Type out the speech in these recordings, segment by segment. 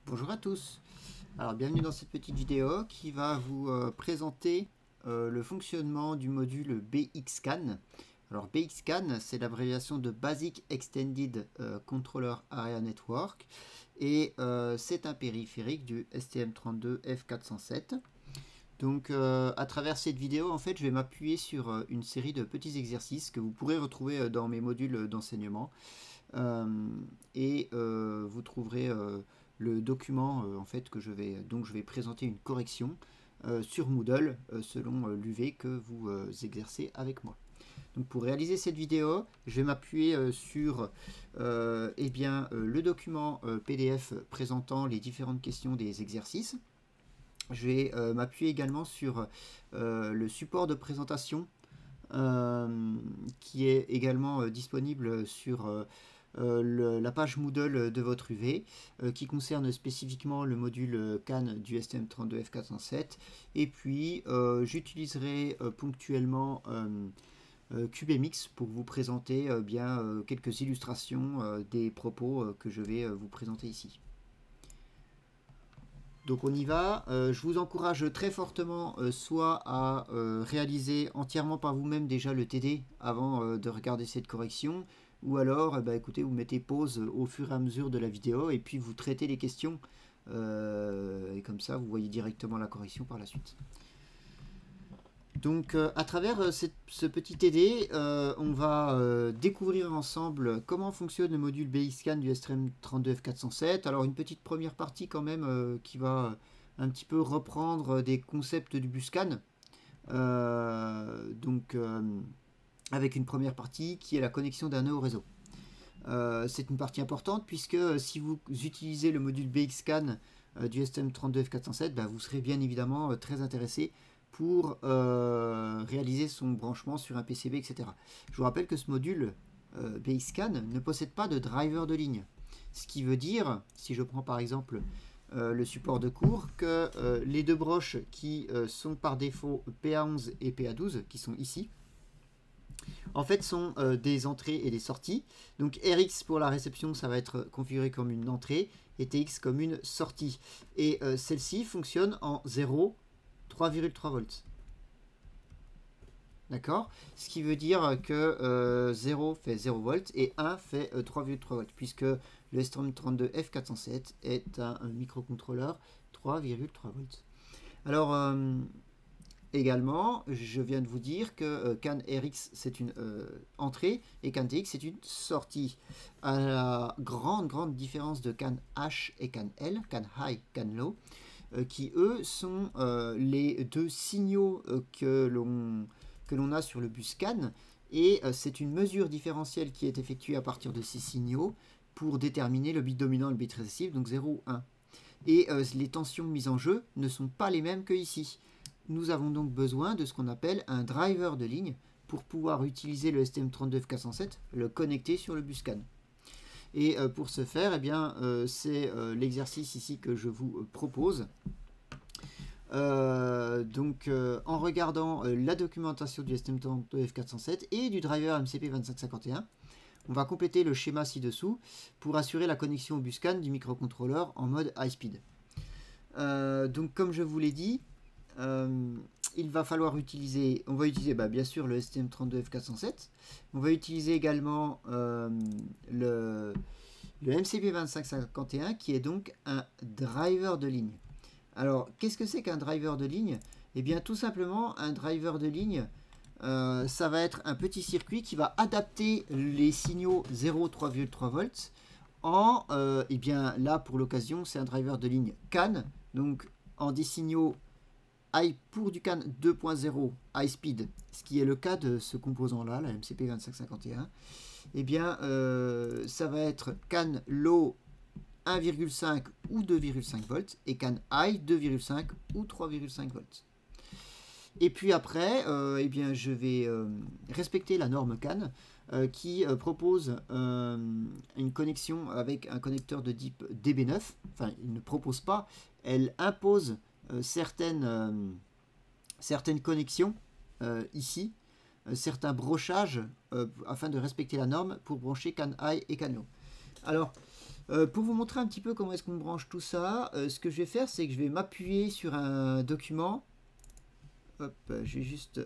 Bonjour à tous. Alors bienvenue dans cette petite vidéo qui va vous présenter le fonctionnement du module BXCAN. Alors BXCAN, c'est l'abréviation de Basic Extended Controller Area Network et c'est un périphérique du STM32F407. Donc à travers cette vidéo, en fait, je vais m'appuyer sur une série de petits exercices que vous pourrez retrouver dans mes modules d'enseignement. Vous trouverez le document en fait que je vais présenter une correction sur Moodle selon l'UV que vous exercez avec moi. Donc pour réaliser cette vidéo, je vais m'appuyer sur le document PDF présentant les différentes questions des exercices. Je vais m'appuyer également sur le support de présentation qui est également disponible sur la page Moodle de votre UV qui concerne spécifiquement le module CAN du STM32F407 et puis j'utiliserai ponctuellement CubeMX pour vous présenter quelques illustrations des propos que je vais vous présenter ici. Donc on y va. Je vous encourage très fortement soit à réaliser entièrement par vous-même déjà le TD avant de regarder cette correction, ou alors écoutez, vous mettez pause au fur et à mesure de la vidéo et puis vous traitez les questions et comme ça vous voyez directement la correction par la suite. Donc à travers ce petit TD, on va découvrir ensemble comment fonctionne le module BXCAN du STM32F407. Alors une petite première partie quand même qui va un petit peu reprendre des concepts du BusCAN. Avec une première partie qui est la connexion d'un nœud au réseau. C'est une partie importante puisque si vous utilisez le module BXCAN du STM32F407, vous serez bien évidemment très intéressé pour réaliser son branchement sur un PCB, etc. Je vous rappelle que ce module BXCAN ne possède pas de driver de ligne. Ce qui veut dire, si je prends par exemple le support de cours, que les deux broches qui sont par défaut PA11 et PA12, qui sont ici, en fait sont des entrées et des sorties. Donc RX pour la réception, ça va être configuré comme une entrée et TX comme une sortie. Et celle-ci fonctionne en 0, 3,3 volts. D'accord? Ce qui veut dire que 0 fait 0 volts et 1 fait 3,3 volts, puisque le STM32F407 est un microcontrôleur 3,3 volts. Alors, également, je viens de vous dire que CAN RX c'est une entrée et CAN TX c'est une sortie. À la grande différence de CAN H et CAN L, CAN High, CAN Low, qui eux sont les deux signaux que l'on a sur le bus CAN, et c'est une mesure différentielle qui est effectuée à partir de ces signaux pour déterminer le bit dominant et le bit récessif, donc 0 ou 1. Et les tensions mises en jeu ne sont pas les mêmes que ici. Nous avons donc besoin de ce qu'on appelle un driver de ligne pour pouvoir utiliser le STM32F407, le connecter sur le bus CAN. Et pour ce faire, c'est l'exercice ici que je vous propose. En regardant la documentation du STM32F407 et du driver MCP2551, on va compléter le schéma ci-dessous pour assurer la connexion au bus CAN du microcontrôleur en mode high speed. Donc comme je vous l'ai dit, il va falloir utiliser, on va utiliser bien sûr le STM32F407, on va utiliser également le MCP2551 qui est donc un driver de ligne. Alors qu'est-ce que c'est qu'un driver de ligne? Eh bien tout simplement un driver de ligne, ça va être un petit circuit qui va adapter les signaux 0, 3,3 volts en, là pour l'occasion c'est un driver de ligne CAN, donc en des signaux pour du CAN 2.0 high speed, ce qui est le cas de ce composant là, la MCP2551, ça va être CAN low 1,5 ou 2,5 volts et CAN high 2,5 ou 3,5 volts. Et puis après, je vais respecter la norme CAN qui propose une connexion avec un connecteur de type DB9. Enfin, il ne propose pas, elle impose certaines connexions ici, certains brochages afin de respecter la norme pour brancher CAN high et CAN low. Alors, Pour vous montrer un petit peu comment est-ce qu'on branche tout ça, ce que je vais faire, c'est que je vais m'appuyer sur un document. Hop, je vais juste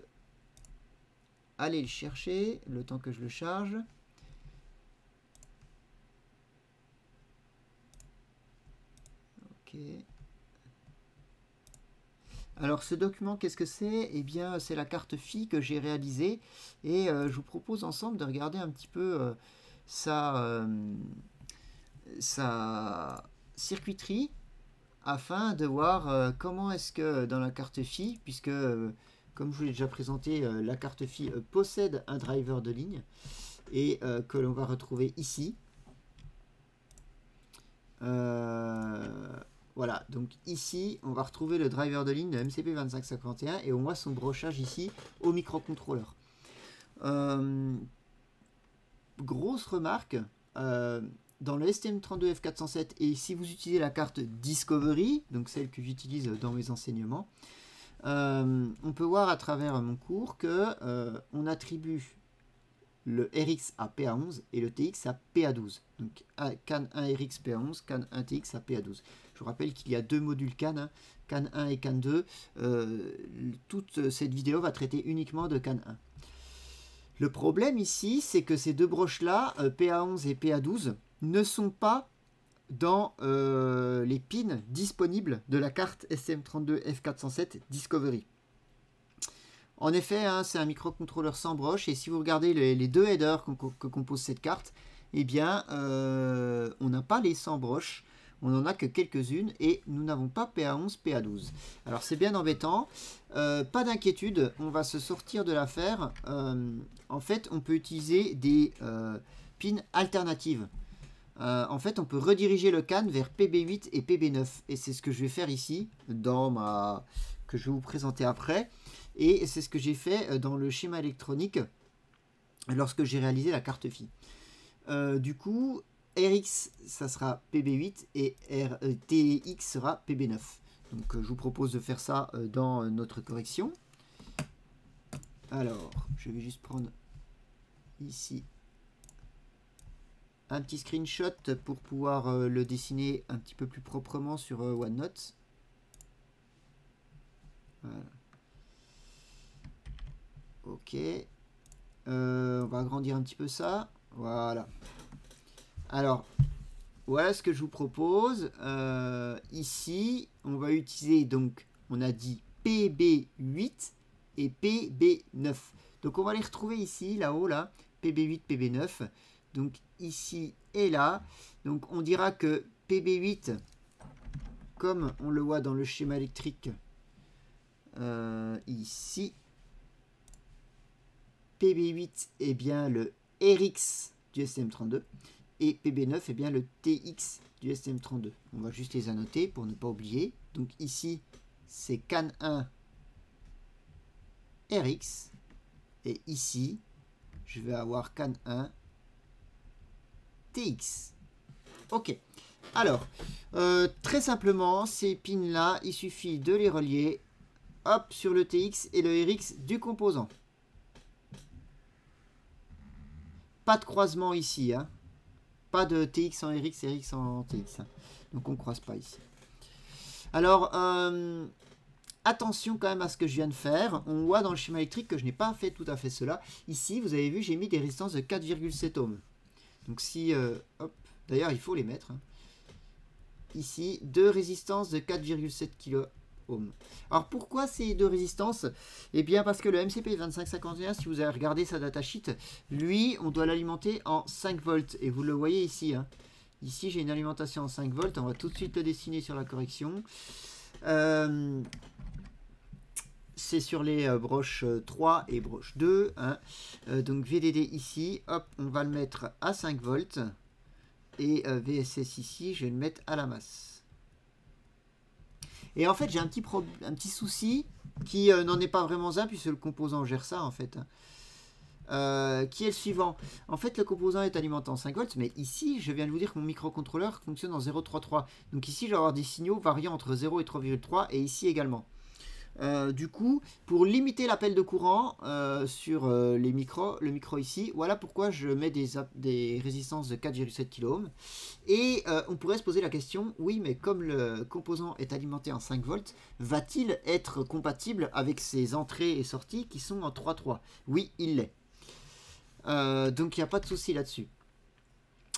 aller le chercher le temps que je le charge. Ok. Alors ce document, qu'est-ce que c'est? Eh bien, c'est la carte PHY que j'ai réalisée et je vous propose ensemble de regarder un petit peu sa circuiterie afin de voir comment est-ce que dans la carte PHY, puisque comme je vous l'ai déjà présenté, la carte PHY possède un driver de ligne et que l'on va retrouver ici. Voilà, donc ici, on va retrouver le driver de ligne de MCP2551 et on voit son brochage ici au microcontrôleur. Grosse remarque, dans le STM32F407, et si vous utilisez la carte Discovery, donc celle que j'utilise dans mes enseignements, on peut voir à travers mon cours que on attribue le RX à PA11 et le TX à PA12. Donc CAN 1 RX PA11, CAN 1 TX à PA12. Je vous rappelle qu'il y a deux modules CAN, hein, CAN 1 et CAN 2. Toute cette vidéo va traiter uniquement de CAN 1. Le problème ici, c'est que ces deux broches-là, PA11 et PA12, ne sont pas dans les pins disponibles de la carte STM32F407 Discovery. En effet, hein, c'est un microcontrôleur sans broche et si vous regardez les deux headers que compose cette carte, eh bien, on n'a pas les 100 broches, on n'en a que quelques-unes et nous n'avons pas PA11, PA12. Alors c'est bien embêtant, pas d'inquiétude, on va se sortir de l'affaire. En fait, on peut utiliser des pins alternatives. En fait, on peut rediriger le CAN vers PB8 et PB9 et c'est ce que je vais faire ici, que je vais vous présenter après. Et c'est ce que j'ai fait dans le schéma électronique lorsque j'ai réalisé la carte PHY. Du coup, RX, ça sera PB8 et TX sera PB9. Donc je vous propose de faire ça dans notre correction. Alors, je vais juste prendre ici un petit screenshot pour pouvoir le dessiner un petit peu plus proprement sur OneNote. Voilà. Ok, on va agrandir un petit peu ça, voilà. Alors, voilà ce que je vous propose. Ici, on va utiliser, donc, on a dit PB8 et PB9. Donc, on va les retrouver ici, là-haut, là, PB8, PB9. Donc, ici et là. Donc, on dira que PB8, comme on le voit dans le schéma électrique, ici, PB8 est bien le RX du STM32 et PB9 est bien le TX du STM32. On va juste les annoter pour ne pas oublier. Donc ici, c'est CAN 1 RX et ici, je vais avoir CAN 1 TX. Ok. Alors, très simplement, ces pins-là, il suffit de les relier hop, sur le TX et le RX du composant. Pas de croisement ici, hein. Pas de TX en RX, RX en TX. Hein. Donc on ne croise pas ici. Alors, attention quand même à ce que je viens de faire. On voit dans le schéma électrique que je n'ai pas fait tout à fait cela. Ici, vous avez vu, j'ai mis des résistances de 4,7 ohms. Donc si, hop, d'ailleurs il faut les mettre. Hein. Ici, deux résistances de 4,7 kΩ. Alors pourquoi ces deux résistances? Eh bien parce que le MCP2551, si vous avez regardé sa datasheet, lui on doit l'alimenter en 5 volts et vous le voyez ici. Hein. Ici j'ai une alimentation en 5 volts, on va tout de suite le dessiner sur la correction. C'est sur les broches 3 et broche 2. Hein. Donc VDD ici, hop, on va le mettre à 5 volts et VSS ici, je vais le mettre à la masse. Et en fait, j'ai un petit souci qui n'en est pas vraiment un, puisque le composant gère ça, en fait. Qui est le suivant. En fait, le composant est alimenté en 5 volts, mais ici, je viens de vous dire que mon microcontrôleur fonctionne en 0,33. Donc ici, je vais avoir des signaux variant entre 0 et 3,3, et ici également. Du coup, pour limiter l'appel de courant sur le micro ici, voilà pourquoi je mets des résistances de 4,7 kΩ. Et on pourrait se poser la question, oui, mais comme le composant est alimenté en 5 volts, va-t-il être compatible avec ses entrées et sorties qui sont en 3,3? Oui, il l'est. Donc il n'y a pas de souci là-dessus.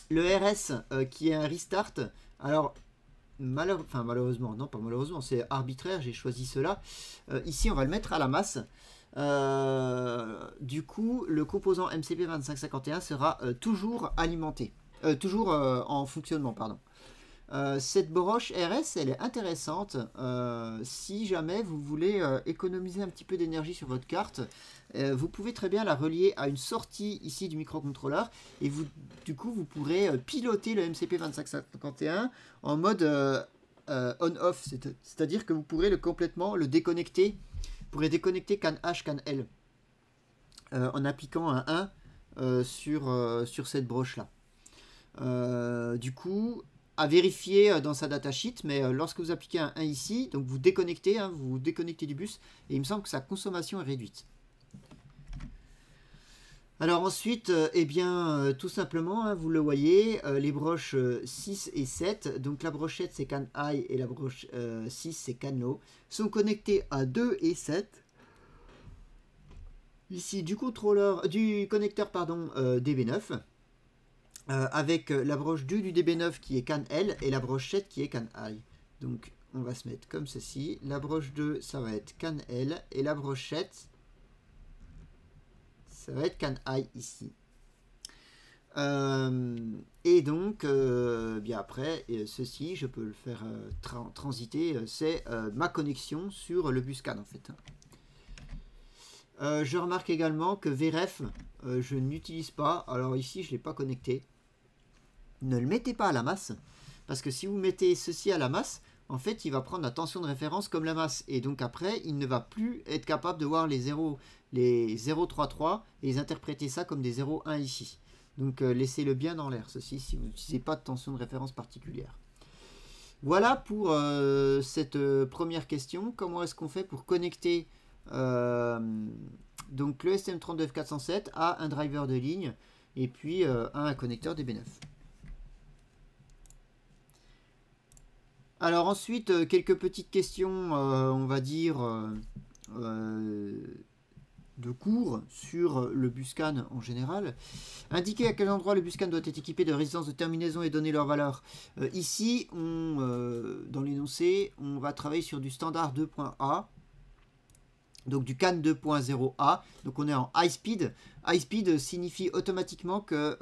Le RS qui est un restart, alors malheureusement, non pas malheureusement, c'est arbitraire, j'ai choisi cela. Ici, on va le mettre à la masse. Du coup, le composant MCP2551 sera toujours alimenté, toujours en fonctionnement, pardon. Cette broche RS, elle est intéressante si jamais vous voulez économiser un petit peu d'énergie sur votre carte. Vous pouvez très bien la relier à une sortie ici du microcontrôleur et du coup vous pourrez piloter le MCP2551 en mode on-off, c'est-à-dire que vous pourrez complètement le déconnecter. Vous pourrez déconnecter CAN H, CAN L en appliquant un 1 sur cette broche là. Du coup, à vérifier dans sa datasheet, mais lorsque vous appliquez un 1 ici, donc vous déconnectez, vous déconnectez du bus, et il me semble que sa consommation est réduite. Alors ensuite, tout simplement, vous le voyez, les broches 6 et 7, donc la brochette c'est CAN high et la broche 6 c'est CAN low, sont connectées à 2 et 7. Ici du connecteur DB9. Avec la broche 2 du DB9 qui est CAN L et la broche 7 qui est CAN high. Donc on va se mettre comme ceci. La broche 2 ça va être CAN L et la broche 7 ça va être CAN high ici. Et donc bien après ceci je peux le faire transiter, c'est ma connexion sur le bus CAN en fait. Je remarque également que VREF je n'utilise pas, alors ici je ne l'ai pas connecté. Ne le mettez pas à la masse, parce que si vous mettez ceci à la masse, en fait, il va prendre la tension de référence comme la masse. Et donc après, il ne va plus être capable de voir les 0,33 et les interpréter ça comme des 0,1 ici. Donc laissez-le bien dans l'air, ceci, si vous n'utilisez pas de tension de référence particulière. Voilà pour cette première question. Comment est-ce qu'on fait pour connecter donc le STM32F407 à un driver de ligne et puis à un connecteur DB9. Alors ensuite, quelques petites questions, on va dire, de cours sur le bus CAN en général. Indiquer à quel endroit le bus CAN doit être équipé de résistances de terminaison et donner leur valeur. Ici, dans l'énoncé, on va travailler sur du standard 2.A. Donc du CAN 2.0A, donc on est en high speed. High speed signifie automatiquement que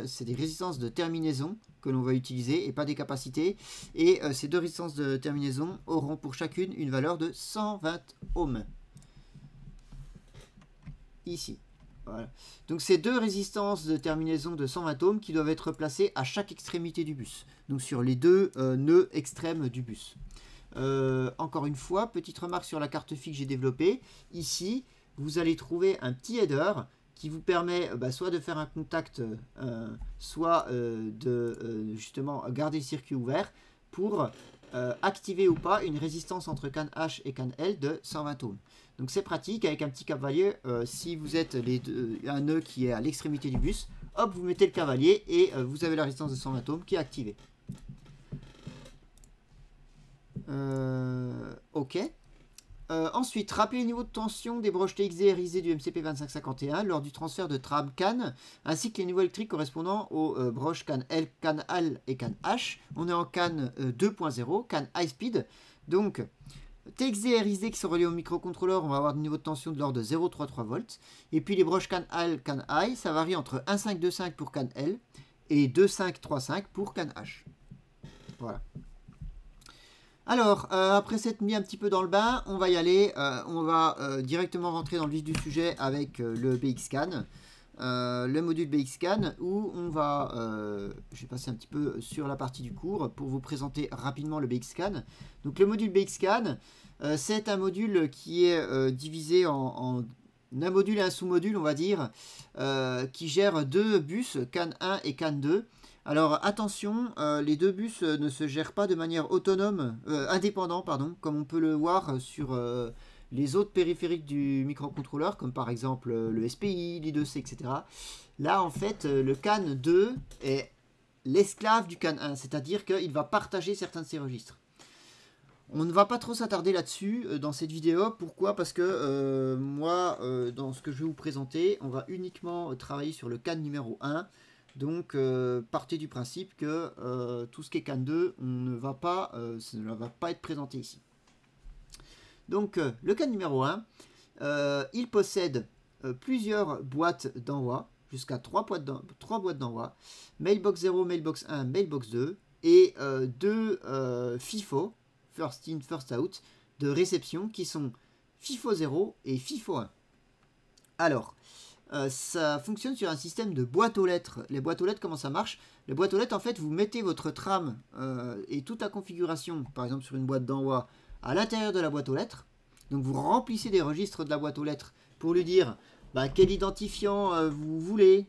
c'est des résistances de terminaison que l'on va utiliser et pas des capacités. Et ces deux résistances de terminaison auront pour chacune une valeur de 120 ohms. Ici. Voilà. Donc ces deux résistances de terminaison de 120 ohms qui doivent être placées à chaque extrémité du bus. Donc sur les deux nœuds extrêmes du bus. Encore une fois, petite remarque sur la carte fixe que j'ai développée. Ici, vous allez trouver un petit header qui vous permet soit de faire un contact, soit de justement garder le circuit ouvert pour activer ou pas une résistance entre CAN H et CAN L de 120 ohms. Donc c'est pratique avec un petit cavalier. Si vous êtes un nœud qui est à l'extrémité du bus, hop, vous mettez le cavalier et vous avez la résistance de 120 ohms qui est activée. Ok. Ensuite, rappelez le niveau de tension des broches TXD et RISD du MCP2551 lors du transfert de tram CAN, ainsi que les niveaux électriques correspondant aux broches CAN L, CAN L et CAN H. On est en CAN 2.0, CAN High Speed. Donc, TXD et RISD qui sont reliés au microcontrôleur, on va avoir des niveaux de tension de l'ordre de 0,33 volts. Et puis les broches CAN L, CAN High, ça varie entre 1,525 pour CAN L et 2,535 pour CAN H. Voilà. Alors, après s'être mis un petit peu dans le bain, on va y aller. On va directement rentrer dans le vif du sujet avec le BXCAN, le module BXCAN, où on va... je vais passer un petit peu sur la partie du cours pour vous présenter rapidement le BXCAN. Donc le module BXCAN, c'est un module qui est divisé en un module et un sous-module, on va dire, qui gère deux bus, CAN 1 et CAN 2. Alors attention, les deux bus ne se gèrent pas de manière autonome, indépendante, pardon, comme on peut le voir sur les autres périphériques du microcontrôleur, comme par exemple le SPI, l'I2C, etc. Là, en fait, le CAN 2 est l'esclave du CAN 1, c'est-à-dire qu'il va partager certains de ses registres. On ne va pas trop s'attarder là-dessus dans cette vidéo. Pourquoi? Parce que moi, dans ce que je vais vous présenter, on va uniquement travailler sur le CAN numéro 1. Donc, partez du principe que tout ce qui est CAN 2, ça ne va pas être présenté ici. Donc, le CAN numéro 1, il possède plusieurs boîtes d'envoi, jusqu'à 3 boîtes d'envoi, Mailbox 0, Mailbox 1, Mailbox 2, et 2 FIFO, First In, First Out, de réception, qui sont FIFO 0 et FIFO 1. Alors, ça fonctionne sur un système de boîte aux lettres. Les boîtes aux lettres, comment ça marche? Les boîtes aux lettres, en fait, vous mettez votre trame et toute la configuration, par exemple sur une boîte d'envoi, à l'intérieur de la boîte aux lettres. Donc vous remplissez des registres de la boîte aux lettres pour lui dire quel identifiant vous voulez,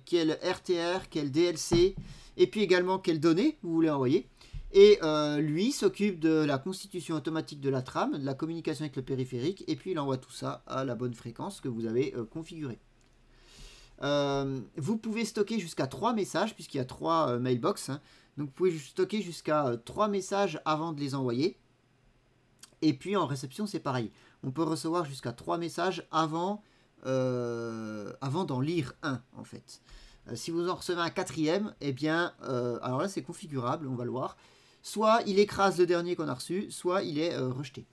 quel RTR, quel DLC, et puis également quelles données vous voulez envoyer. Et lui s'occupe de la constitution automatique de la trame, de la communication avec le périphérique, et puis il envoie tout ça à la bonne fréquence que vous avez configurée. Vous pouvez stocker jusqu'à 3 messages, puisqu'il y a 3 mailbox. Hein. Donc vous pouvez stocker jusqu'à 3 messages avant de les envoyer. Et puis en réception, c'est pareil. On peut recevoir jusqu'à 3 messages avant d'en lire un, en fait. Si vous en recevez un 4e, eh bien, alors là, c'est configurable, on va le voir. Soit il écrase le dernier qu'on a reçu, soit il est rejeté.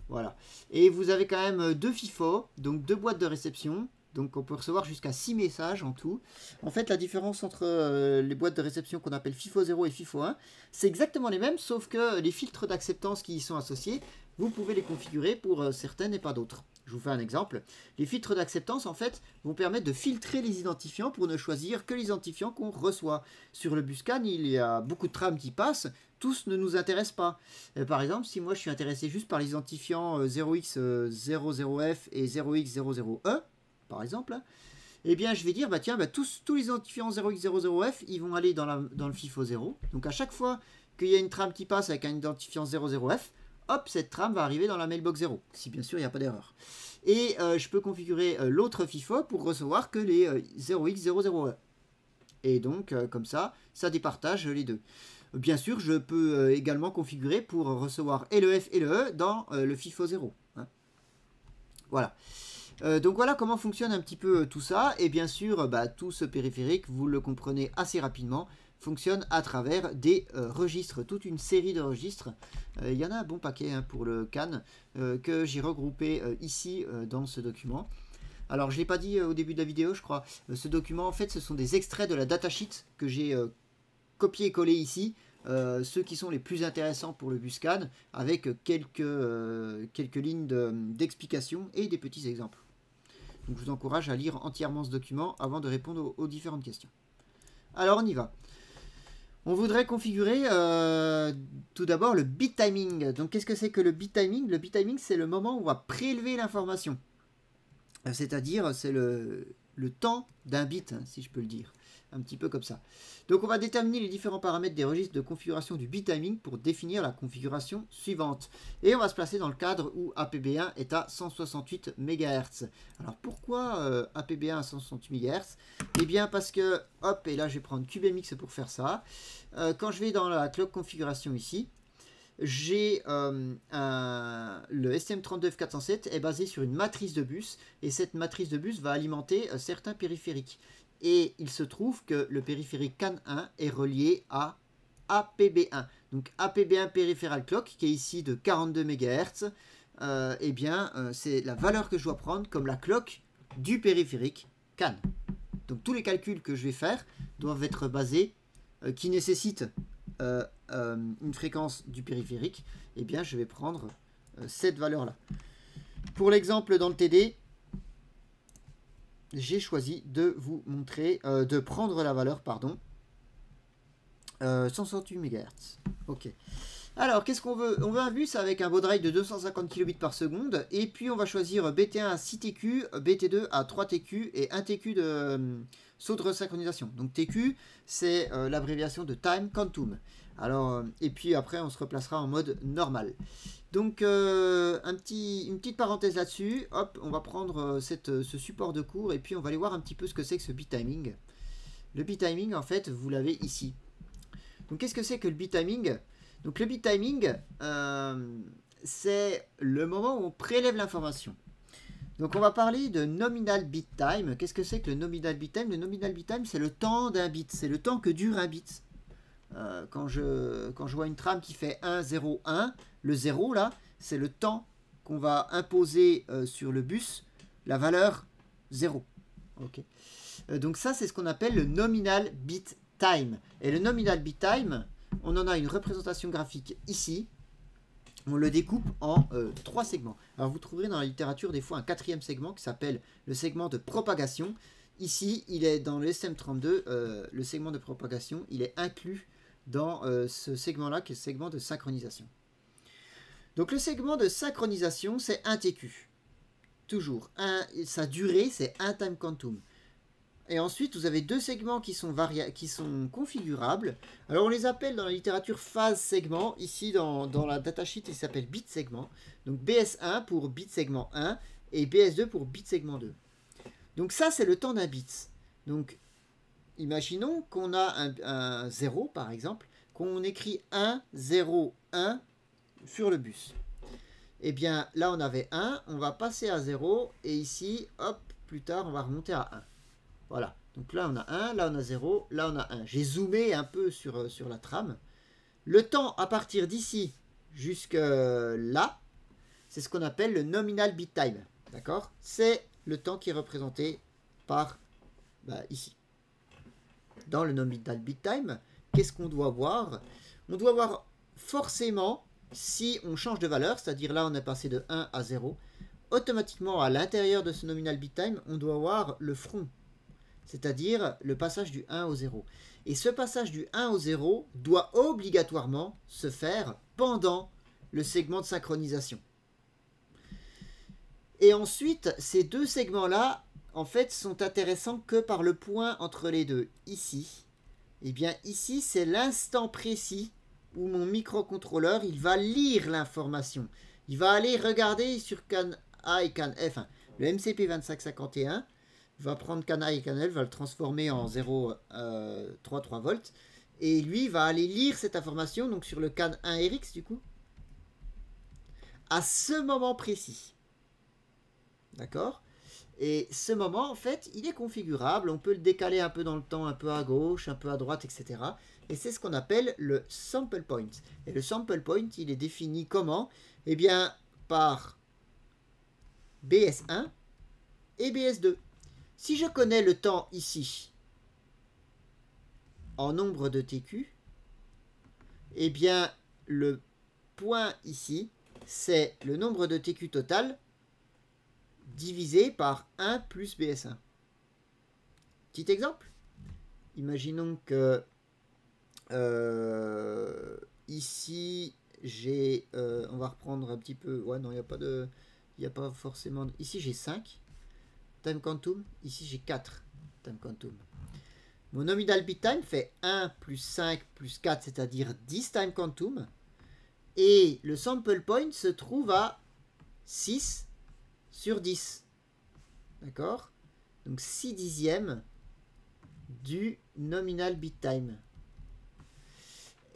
Voilà. Et vous avez quand même 2 FIFO, donc 2 boîtes de réception. Donc on peut recevoir jusqu'à 6 messages en tout. En fait, la différence entre les boîtes de réception qu'on appelle FIFO 0 et FIFO 1, c'est exactement les mêmes, sauf que les filtres d'acceptance qui y sont associés, vous pouvez les configurer pour certaines et pas d'autres. Je vous fais un exemple. Les filtres d'acceptance, en fait, vont permettre de filtrer les identifiants pour ne choisir que les identifiants qu'on reçoit. Sur le Buscan, il y a beaucoup de trames qui passent. Tous ne nous intéressent pas. Par exemple, si moi je suis intéressé juste par les identifiants 0x00f et 0x00e, par exemple, eh bien je vais dire, tous les identifiants 0x00f, ils vont aller dans le FIFO 0. Donc à chaque fois qu'il y a une trame qui passe avec un identifiant 00f, hop, cette trame va arriver dans la mailbox 0, si bien sûr il n'y a pas d'erreur. Et je peux configurer l'autre FIFO pour recevoir que les 0x00e. Et donc, comme ça départage les deux. Bien sûr, je peux également configurer pour recevoir et le F et le E dans le FIFO 0. Hein. Voilà. Donc voilà comment fonctionne un petit peu tout ça. Et bien sûr, tout ce périphérique, vous le comprenez assez rapidement, fonctionne à travers des registres, toute une série de registres. Il y en a un bon paquet pour le CAN que j'ai regroupé ici dans ce document. Alors je ne l'ai pas dit au début de la vidéo, je crois. Ce document, en fait, ce sont des extraits de la datasheet que j'ai copié et collé ici. Ceux qui sont les plus intéressants pour le Buscan, avec quelques lignes d'explication et des petits exemples. Donc je vous encourage à lire entièrement ce document avant de répondre aux différentes questions. Alors on y va. On voudrait configurer tout d'abord le bit timing. Donc qu'est-ce que c'est que le bit timing? Le bit timing, c'est le moment où on va prélever l'information. C'est-à-dire, c'est le temps d'un bit, hein, si je peux le dire. Un petit peu comme ça. Donc on va déterminer les différents paramètres des registres de configuration du bit timing pour définir la configuration suivante. Et on va se placer dans le cadre où APB1 est à 168 MHz. Alors pourquoi APB1 à 168 MHz? Eh bien parce que, hop, et là je vais prendre CubeMX pour faire ça. Quand je vais dans la clock configuration ici, j'ai le STM32F407 est basé sur une matrice de bus, et cette matrice de bus va alimenter certains périphériques. Et il se trouve que le périphérique CAN 1 est relié à APB1. Donc APB1 Peripheral Clock, qui est ici de 42 MHz, c'est la valeur que je dois prendre comme la clock du périphérique CAN. Donc tous les calculs que je vais faire doivent être basés, qui nécessitent une fréquence du périphérique. Eh bien je vais prendre cette valeur-là. Pour l'exemple dans le TD, j'ai choisi de vous montrer, de prendre la valeur, 168 MHz. Ok. Alors, qu'est-ce qu'on veut? On veut un bus avec un baud drive de 250 kbps par seconde, et puis on va choisir BT1 à 6 TQ, BT2 à 3 TQ et 1 TQ saut de resynchronisation. Donc TQ, c'est l'abréviation de Time Quantum. Alors, et puis après, on se replacera en mode normal. Donc, une petite parenthèse là-dessus. Hop, on va prendre ce support de cours et puis on va aller voir un petit peu ce que c'est que ce bitiming. Le bitiming, en fait, vous l'avez ici. Donc, qu'est-ce que c'est que le bitiming? Donc, le bitiming, c'est le moment où on prélève l'information. Donc, on va parler de nominal bit time. Qu'est-ce que c'est que le nominal bit time? Le nominal bit time, c'est le temps d'un bit. C'est le temps que dure un bit. Quand je vois une trame qui fait 1, 0, 1, le 0 là, c'est le temps qu'on va imposer sur le bus, la valeur 0. Okay. Donc ça, c'est ce qu'on appelle le nominal bit time. Et le nominal bit time, on en a une représentation graphique ici. On le découpe en 3 segments. Alors vous trouverez dans la littérature des fois un 4e segment qui s'appelle le segment de propagation. Ici, il est dans le STM32, le segment de propagation, il est inclus dans ce segment-là, qui est le segment de synchronisation. Donc le segment de synchronisation, c'est 1 TQ. Toujours. Sa durée, c'est 1 time quantum. Et ensuite, vous avez 2 segments qui sont configurables. Alors on les appelle dans la littérature phase segment. Ici, dans la datasheet, il s'appelle bit segment. Donc BS1 pour bit segment 1 et BS2 pour bit segment 2. Donc ça, c'est le temps d'un bit. Donc imaginons qu'on a un 0, par exemple, qu'on écrit 1, 0, 1 sur le bus. Eh bien, là, on avait 1, on va passer à 0, et ici, hop, plus tard, on va remonter à 1. Voilà. Donc là, on a 1, là, on a 0, là, on a 1. J'ai zoomé un peu sur la trame. Le temps à partir d'ici jusque là, c'est ce qu'on appelle le nominal bit time. D'accord? C'est le temps qui est représenté par ici. Dans le nominal bit time, qu'est-ce qu'on doit voir? On doit voir forcément, si on change de valeur, c'est-à-dire là on est passé de 1 à 0, automatiquement à l'intérieur de ce nominal bit time, on doit voir le front, c'est-à-dire le passage du 1 au 0. Et ce passage du 1 au 0 doit obligatoirement se faire pendant le segment de synchronisation. Et ensuite, ces 2 segments-là, en fait, sont intéressants que par le point entre les deux. Ici, eh bien ici, c'est l'instant précis où mon microcontrôleur, il va lire l'information. Il va aller regarder sur CAN A et CAN F. Le MCP2551 va prendre CAN A et CAN F, va le transformer en 0,33 volts. Et lui va aller lire cette information, donc sur le CAN 1RX du coup, à ce moment précis. D'accord? Et ce moment, en fait, il est configurable. On peut le décaler un peu dans le temps, un peu à gauche, un peu à droite, etc. Et c'est ce qu'on appelle le sample point. Et le sample point, il est défini comment? Eh bien, par BS1 et BS2. Si je connais le temps ici en nombre de TQ, eh bien, le point ici, c'est le nombre de TQ total divisé par 1 plus BS1. Petit exemple. Imaginons que ici, j'ai... on va reprendre un petit peu... Ouais, non, il n'y a pas forcément... Ici, j'ai 5 time quantum. Ici, j'ai 4 time quantum. Mon nominal bit time fait 1 plus 5 plus 4, c'est-à-dire 10 time quantum. Et le sample point se trouve à 6 sur 10. D'accord? Donc 6 dixièmes du nominal bit time.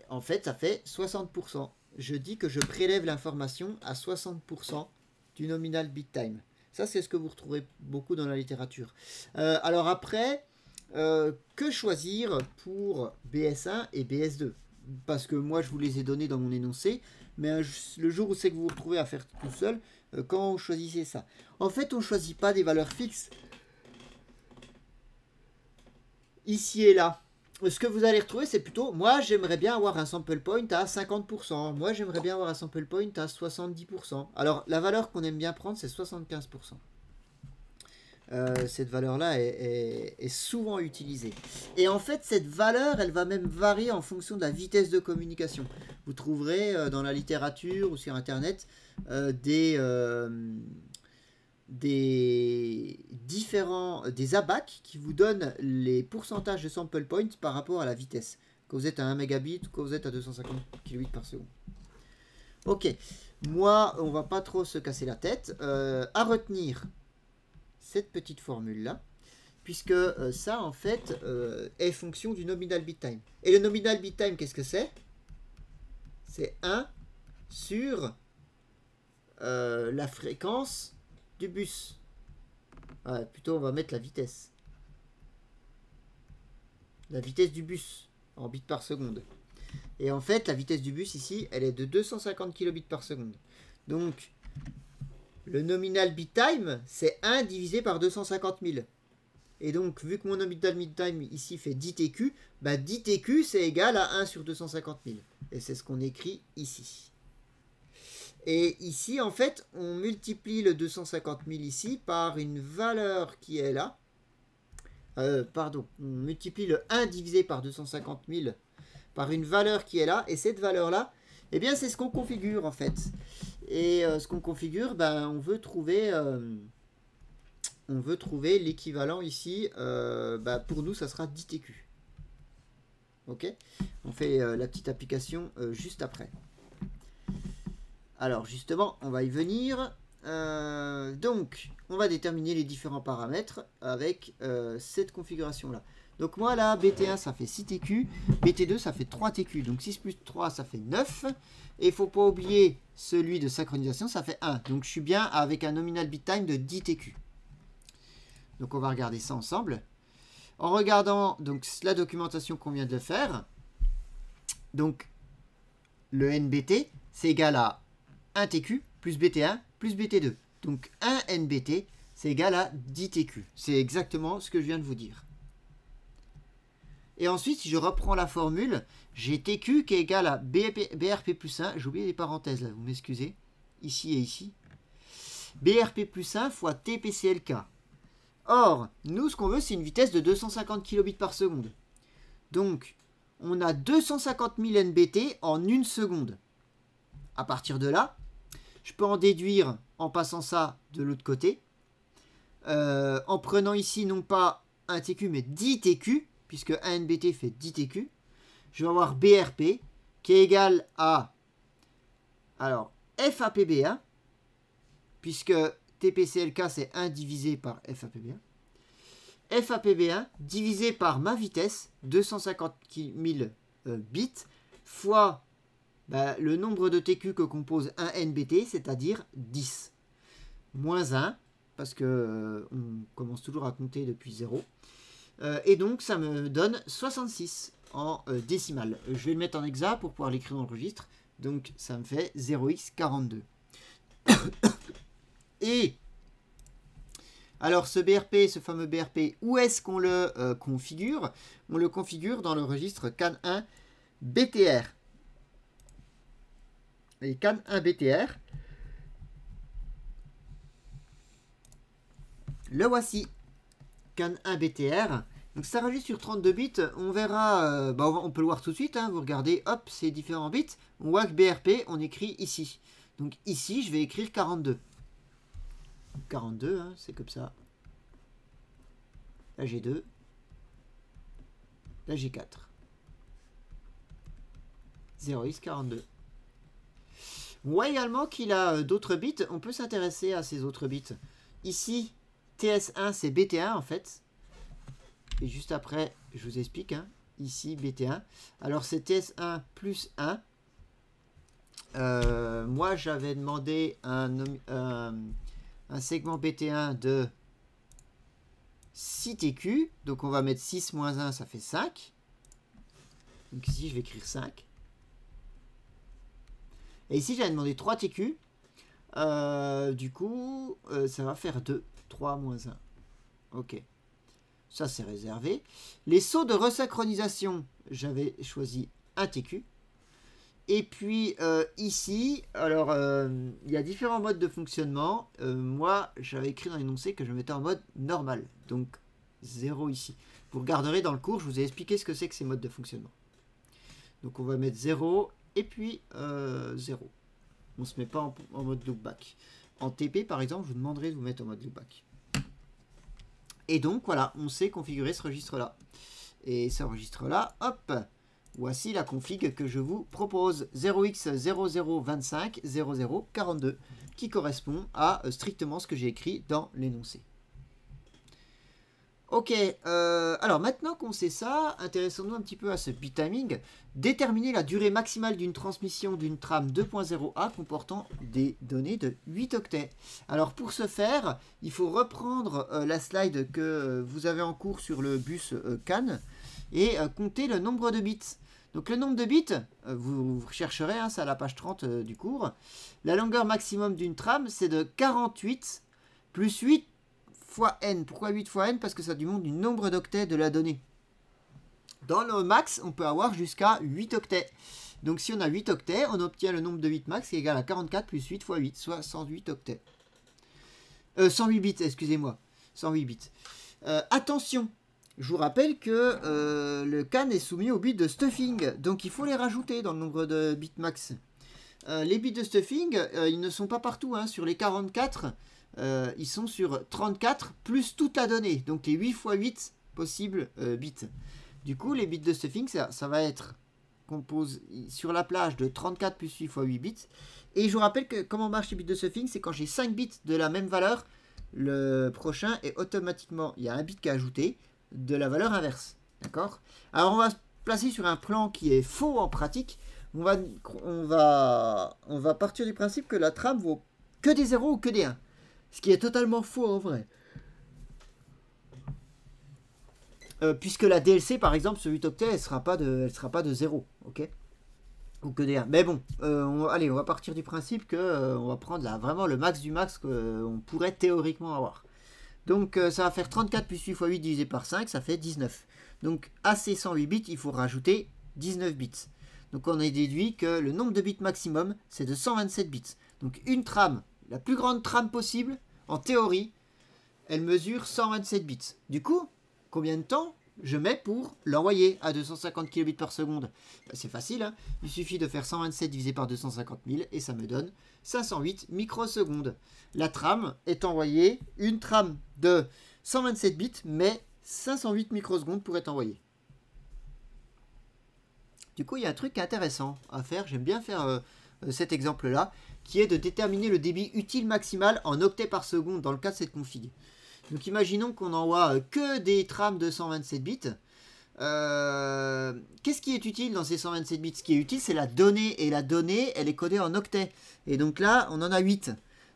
En fait, ça fait 60%. Je dis que je prélève l'information à 60% du nominal bit time. Ça, c'est ce que vous retrouverez beaucoup dans la littérature. Alors après, que choisir pour BS1 et BS2? Parce que moi, je vous les ai donnés dans mon énoncé. Mais le jour où c'est que vous vous retrouvez à faire tout seul, quand vous choisissez ça? En fait, on ne choisit pas des valeurs fixes. Ici et là. Ce que vous allez retrouver, c'est plutôt, moi, j'aimerais bien avoir un sample point à 50%. Moi, j'aimerais bien avoir un sample point à 70%. Alors, la valeur qu'on aime bien prendre, c'est 75%. Cette valeur-là est souvent utilisée. Et en fait, cette valeur, elle va même varier en fonction de la vitesse de communication. Vous trouverez dans la littérature ou sur Internet des des ABAC qui vous donnent les pourcentages de sample point par rapport à la vitesse. Quand vous êtes à 1 mégabit ou quand vous êtes à 250 kilobits par seconde. Ok, moi, on va pas trop se casser la tête. À retenir cette petite formule-là, puisque ça, en fait, est fonction du nominal bit time. Et le nominal bit time, qu'est-ce que c'est? C'est 1 sur la fréquence du bus. Plutôt, on va mettre la vitesse. La vitesse du bus en bits par seconde. Et en fait, la vitesse du bus ici, elle est de 250 kilobits par seconde. Donc, le nominal bit time, c'est 1 divisé par 250 000. Et donc, vu que mon nominal bit time ici fait 10 TQ, bah 10 TQ, c'est égal à 1 sur 250 000. Et c'est ce qu'on écrit ici. Et ici, en fait, on multiplie le 250 000 ici par une valeur qui est là. On multiplie le 1 divisé par 250 000 par une valeur qui est là. Et cette valeur-là, eh bien, c'est ce qu'on configure, en fait. Et ce qu'on configure, ben, on veut trouver l'équivalent ici. Pour nous, ça sera 10 TQ. Ok? On fait la petite application juste après. Alors justement, on va y venir. Donc, on va déterminer les différents paramètres avec cette configuration-là. Donc moi là, BT1 ça fait 6 TQ, BT2 ça fait 3 TQ. Donc 6 plus 3 ça fait 9. Et il ne faut pas oublier celui de synchronisation, ça fait 1. Donc je suis bien avec un nominal bit time de 10 TQ. Donc on va regarder ça ensemble. En regardant donc la documentation qu'on vient de faire, donc le NBT c'est égal à 1 TQ plus BT1 plus BT2. Donc 1 NBT, c'est égal à 10 TQ. C'est exactement ce que je viens de vous dire. Et ensuite, si je reprends la formule, j'ai TQ qui est égal à BRP plus 1. J'ai oublié les parenthèses là, vous m'excusez. Ici et ici. BRP plus 1 fois TPCLK. Or, nous, ce qu'on veut, c'est une vitesse de 250 kilobits par seconde. Donc, on a 250 000 NBT en 1 seconde. À partir de là, je peux en déduire en passant ça de l'autre côté. En prenant ici non pas 1 TQ mais 10 TQ, puisque 1 NBT fait 10 TQ. Je vais avoir BRP qui est égal à FAPB1, puisque TPCLK c'est 1 divisé par FAPB1. FAPB1 divisé par ma vitesse, 250 000 bits, fois le nombre de TQ que compose un NBT, c'est-à-dire 10. Moins 1, parce que on commence toujours à compter depuis 0. Et donc, ça me donne 66 en décimale. Je vais le mettre en hexa pour pouvoir l'écrire dans le registre. Donc, ça me fait 0x42. Et, alors, ce BRP, ce fameux BRP, où est-ce qu'on le configure? On le configure dans le registre CAN1 BTR. Et CAN1 BTR, le voici, CAN1 BTR. Donc ça rajoute sur 32 bits, on verra, on peut le voir tout de suite, hein, vous regardez, hop, ces différents bits, on voit que BRP, on écrit ici. Donc ici, je vais écrire 42. 42, hein, c'est comme ça. Là j'ai 2. Là j'ai 4. 0x42. On voit également qu'il a d'autres bits. On peut s'intéresser à ces autres bits. Ici, TS1, c'est BT1 en fait. Et juste après, je vous explique. Hein. Ici, BT1. Alors, c'est TS1 plus 1. Moi, j'avais demandé un segment BT1 de 6 TQ. Donc, on va mettre 6 moins 1, ça fait 5. Donc, ici, je vais écrire 5. Et ici, j'avais demandé 3 TQ. Du coup, ça va faire 2. 3 moins 1. Ok. Ça, c'est réservé. Les sauts de resynchronisation, j'avais choisi 1 TQ. Et puis, ici, alors, il y a différents modes de fonctionnement. Moi, j'avais écrit dans l'énoncé que je mettais en mode normal. Donc, 0 ici. Vous regarderez dans le cours, je vous ai expliqué ce que c'est que ces modes de fonctionnement. Donc, on va mettre 0 et puis 0. On ne se met pas en mode loopback. en TP par exemple, je vous demanderai de vous mettre en mode loopback. Et donc voilà, on sait configurer ce registre-là. Et ce registre-là, hop, voici la config que je vous propose. 0x00250042 qui correspond à strictement ce que j'ai écrit dans l'énoncé. Ok, alors maintenant qu'on sait ça, intéressons-nous un petit peu à ce bit timing. Déterminer la durée maximale d'une transmission d'une trame 2.0a comportant des données de 8 octets. Alors pour ce faire, il faut reprendre la slide que vous avez en cours sur le bus CAN et compter le nombre de bits. Donc le nombre de bits, vous rechercherez, hein, c'est à la page 30 du cours. La longueur maximum d'une trame, c'est de 48 plus 8 fois n. Pourquoi 8 fois n? Parce que ça demande du nombre d'octets de la donnée. Dans le max, on peut avoir jusqu'à 8 octets. Donc si on a 8 octets, on obtient le nombre de bits max qui est égal à 44 plus 8 fois 8, soit 108 octets. 108 bits, excusez-moi. 108 bits. Attention, je vous rappelle que le CAN est soumis aux bits de stuffing. Donc il faut les rajouter dans le nombre de bits max. Les bits de stuffing, ils ne sont pas partout. Hein. Sur les 44, ils sont sur 34 plus toute la donnée. Donc les 8 fois 8 possibles bits. Du coup, les bits de stuffing, ça va être composé sur la plage de 34 plus 8 fois 8 bits. Et je vous rappelle que comment marche les bits de stuffing, c'est quand j'ai 5 bits de la même valeur, le prochain est automatiquement, il y a un bit qui est ajouté, de la valeur inverse. D'accord? Alors on va se placer sur un plan qui est faux en pratique. On va partir du principe que la trame vaut que des 0 ou que des 1. Ce qui est totalement faux en vrai. Puisque la DLC, par exemple, ce 8 octets, elle sera pas de 0, ok? Ou que des 1. Mais bon, allez, on va partir du principe que on va prendre là, vraiment le max du max qu'on pourrait théoriquement avoir. Donc ça va faire 34 plus 8 fois 8 divisé par 5, ça fait 19. Donc à ces 108 bits, il faut rajouter 19 bits. Donc on a déduit que le nombre de bits maximum, c'est de 127 bits. Donc une trame, la plus grande trame possible, en théorie, elle mesure 127 bits. Du coup, combien de temps je mets pour l'envoyer à 250 kilobits par seconde? C'est facile, hein, il suffit de faire 127 divisé par 250 000 et ça me donne 508 microsecondes. La trame est envoyée, une trame de 127 bits, mais 508 microsecondes pour être envoyée. Du coup, il y a un truc intéressant à faire, j'aime bien faire cet exemple-là, qui est de déterminer le débit utile maximal en octets par seconde dans le cas de cette config. Donc imaginons qu'on n'envoie que des trames de 127 bits. Qu'est-ce qui est utile dans ces 127 bits? Ce qui est utile, c'est la donnée. Et la donnée, elle est codée en octets. Et donc là, on en a 8.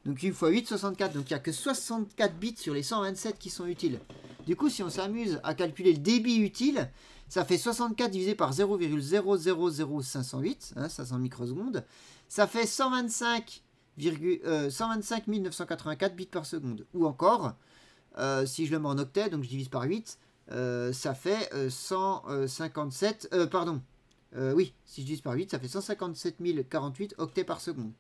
Donc 8 fois 8, 64. Donc il n'y a que 64 bits sur les 127 qui sont utiles. Du coup, si on s'amuse à calculer le débit utile, ça fait 64 divisé par 0,000508, hein, 500 microsecondes. Ça fait 125 984 bits par seconde. Ou encore, si je le mets en octets, donc je divise par 8, ça fait 157... oui, si je divise par 8, ça fait 157 048 octets par seconde.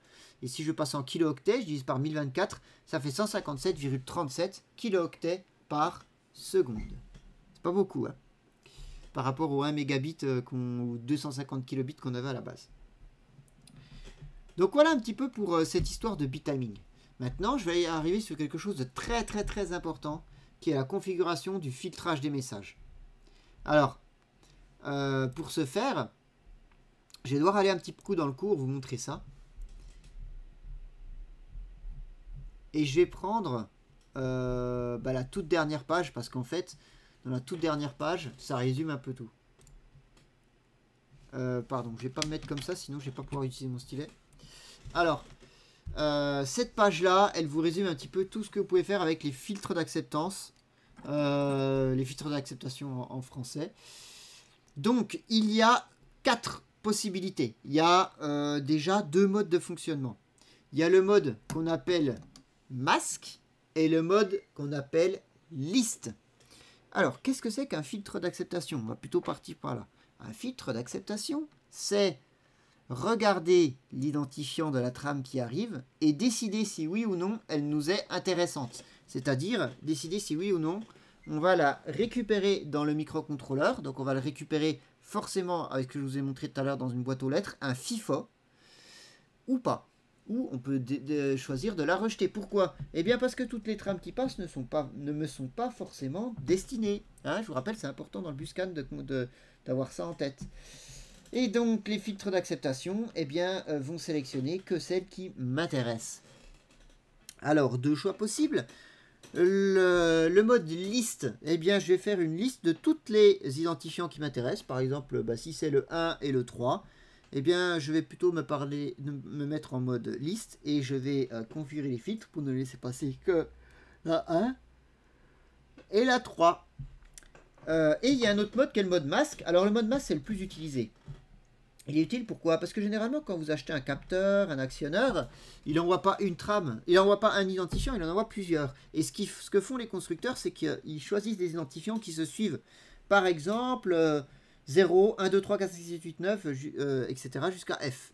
Et si je passe en kilo-octets, je divise par 1024, ça fait 157,37 kilo-octets par seconde. C'est pas beaucoup, hein, par rapport au 1 mégabit ou 250 kilobits qu'on avait à la base. Donc voilà un petit peu pour cette histoire de bit timing. Maintenant, je vais arriver sur quelque chose de très très très important, qui est la configuration du filtrage des messages. Alors, pour ce faire, je vais devoir aller un petit coup dans le cours, vous montrer ça. Et je vais prendre la toute dernière page, parce qu'en fait, dans la toute dernière page, ça résume un peu tout. Pardon, je ne vais pas me mettre comme ça, sinon je ne vais pas pouvoir utiliser mon stylet. Alors, cette page-là, elle vous résume un petit peu tout ce que vous pouvez faire avec les filtres d'acceptance. Les filtres d'acceptation en français. Donc, il y a 4 possibilités. Il y a déjà 2 modes de fonctionnement. Il y a le mode qu'on appelle masque et le mode qu'on appelle liste. Alors, qu'est-ce que c'est qu'un filtre d'acceptation? On va plutôt partir par là. Un filtre d'acceptation, c'est regarder l'identifiant de la trame qui arrive et décider si oui ou non elle nous est intéressante. C'est-à-dire décider si oui ou non on va la récupérer dans le microcontrôleur. Donc on va le récupérer forcément avec ce que je vous ai montré tout à l'heure dans une boîte aux lettres, un FIFO ou pas. ou on peut choisir de la rejeter. Pourquoi? Eh bien parce que toutes les trames qui passent ne me sont pas forcément destinées. Hein, je vous rappelle, c'est important dans le Buscan d'avoir ça en tête. Et donc les filtres d'acceptation eh bien, vont sélectionner que celles qui m'intéressent. Alors, deux choix possibles. Le mode liste, eh bien, je vais faire une liste de toutes les identifiants qui m'intéressent. Par exemple, si c'est le 1 et le 3, eh bien, je vais plutôt me mettre en mode liste et je vais configurer les filtres pour ne laisser passer que la 1 et la 3. Et il y a un autre mode qui est le mode masque. Alors, le mode masque, c'est le plus utilisé. Il est utile pourquoi? Parce que généralement, quand vous achetez un capteur, un actionneur, il n'envoie pas une trame, il n'envoie pas un identifiant, il en envoie plusieurs. Et ce que font les constructeurs, c'est qu'ils choisissent des identifiants qui se suivent. Par exemple, 0, 1, 2, 3, 4, 5, 6, 7, 8, 9, etc. jusqu'à F.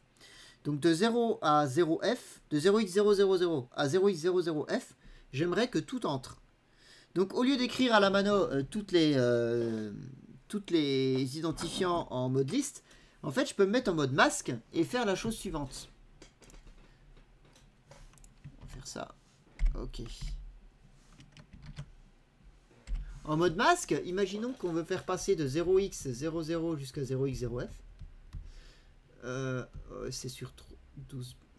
Donc de 0 à 0F, de 0x000 à 0x00F, j'aimerais que tout entre. Donc au lieu d'écrire à la mano toutes les identifiants en mode liste, en fait, je peux me mettre en mode masque et faire la chose suivante. On va faire ça. Ok. En mode masque, imaginons qu'on veut faire passer de 0x00 jusqu'à 0x0f. C'est sur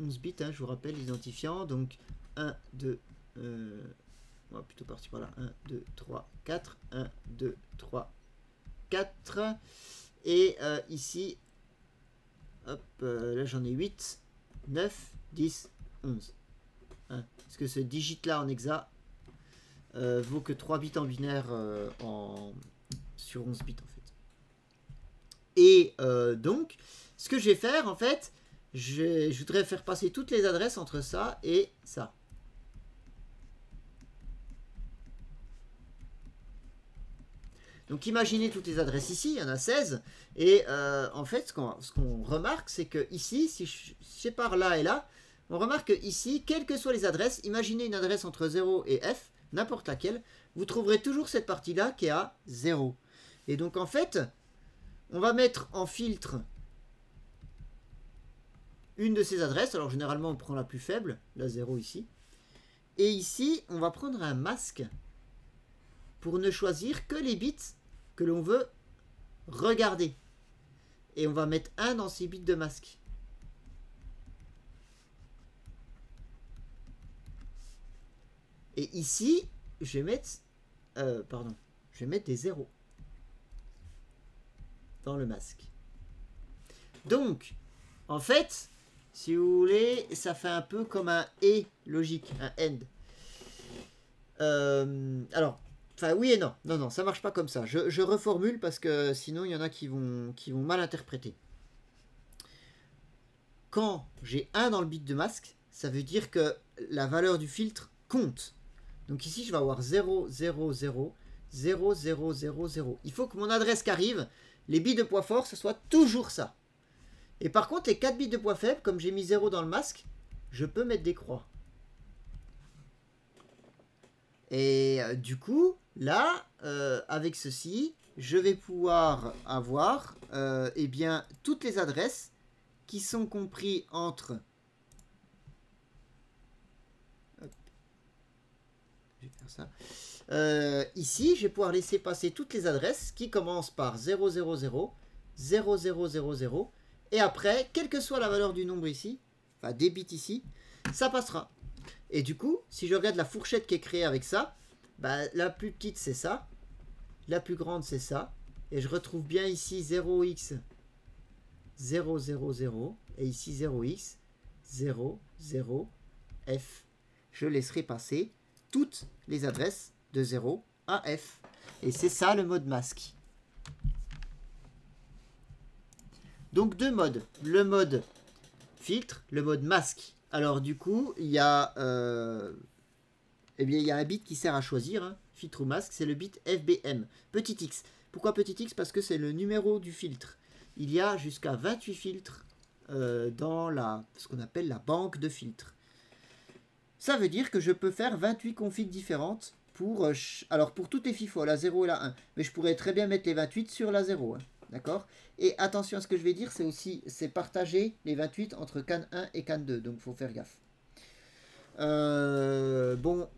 11 bits, hein, je vous rappelle, l'identifiant. Donc 1, 2, on va plutôt partir par là. 1, 2, 3, 4. 1, 2, 3, 4. Et ici, hop, là j'en ai 8, 9, 10, 11. Hein, parce que ce digit-là en hexa vaut que 3 bits en binaire sur 11 bits en fait. Et donc, ce que je vais faire en fait, je voudrais faire passer toutes les adresses entre ça et ça. Donc imaginez toutes les adresses ici, il y en a 16. Et en fait, ce qu'on remarque, c'est que ici, si je sépare là et là, on remarque que ici, quelles que soient les adresses, imaginez une adresse entre 0 et F, n'importe laquelle, vous trouverez toujours cette partie-là qui est à 0. Et donc en fait, on va mettre en filtre une de ces adresses. Alors généralement, on prend la plus faible, la 0 ici. Et ici, on va prendre un masque pour ne choisir que les bits que l'on veut regarder. Et on va mettre 1 dans ces bits de masque. Et ici, je vais mettre je vais mettre des 0 dans le masque. Donc, en fait, si vous voulez, ça fait un peu comme un et logique, un end. Alors, enfin oui et non. Non, ça marche pas comme ça. Je reformule parce que sinon il y en a qui vont mal interpréter. Quand j'ai 1 dans le bit de masque, ça veut dire que la valeur du filtre compte. Donc ici, je vais avoir 0, 0, 0, 0, 0, 0, 0. Il faut que mon adresse qui arrive, les bits de poids fort, ce soit toujours ça. Et par contre, les 4 bits de poids faible, comme j'ai mis 0 dans le masque, je peux mettre des croix. Et du coup, là, avec ceci, je vais pouvoir avoir eh bien, toutes les adresses qui sont comprises entre... Hop. Je vais faire ça. Ici, je vais pouvoir laisser passer toutes les adresses qui commencent par 000, 0000, et après, quelle que soit la valeur du nombre ici, enfin des bits ici, ça passera. Et du coup, si je regarde la fourchette qui est créée avec ça, bah, la plus petite c'est ça, la plus grande c'est ça, et je retrouve bien ici 0x 000 et ici 0x 00 f. Je laisserai passer toutes les adresses de 0 à f. Et c'est ça le mode masque. Donc deux modes, le mode filtre, le mode masque. Alors du coup, il y a eh bien, il y a un bit qui sert à choisir, hein, filtre ou masque, c'est le bit FBM, petit x. Pourquoi petit x? Parce que c'est le numéro du filtre. Il y a jusqu'à 28 filtres dans ce qu'on appelle la banque de filtres. Ça veut dire que je peux faire 28 configs différentes pour toutes les FIFO, la 0 et la 1. Mais je pourrais très bien mettre les 28 sur la 0. Hein. D'accord? Et attention à ce que je vais dire, c'est aussi, c'est partager les 28 entre CAN 1 et CAN 2, donc il faut faire gaffe. Bon,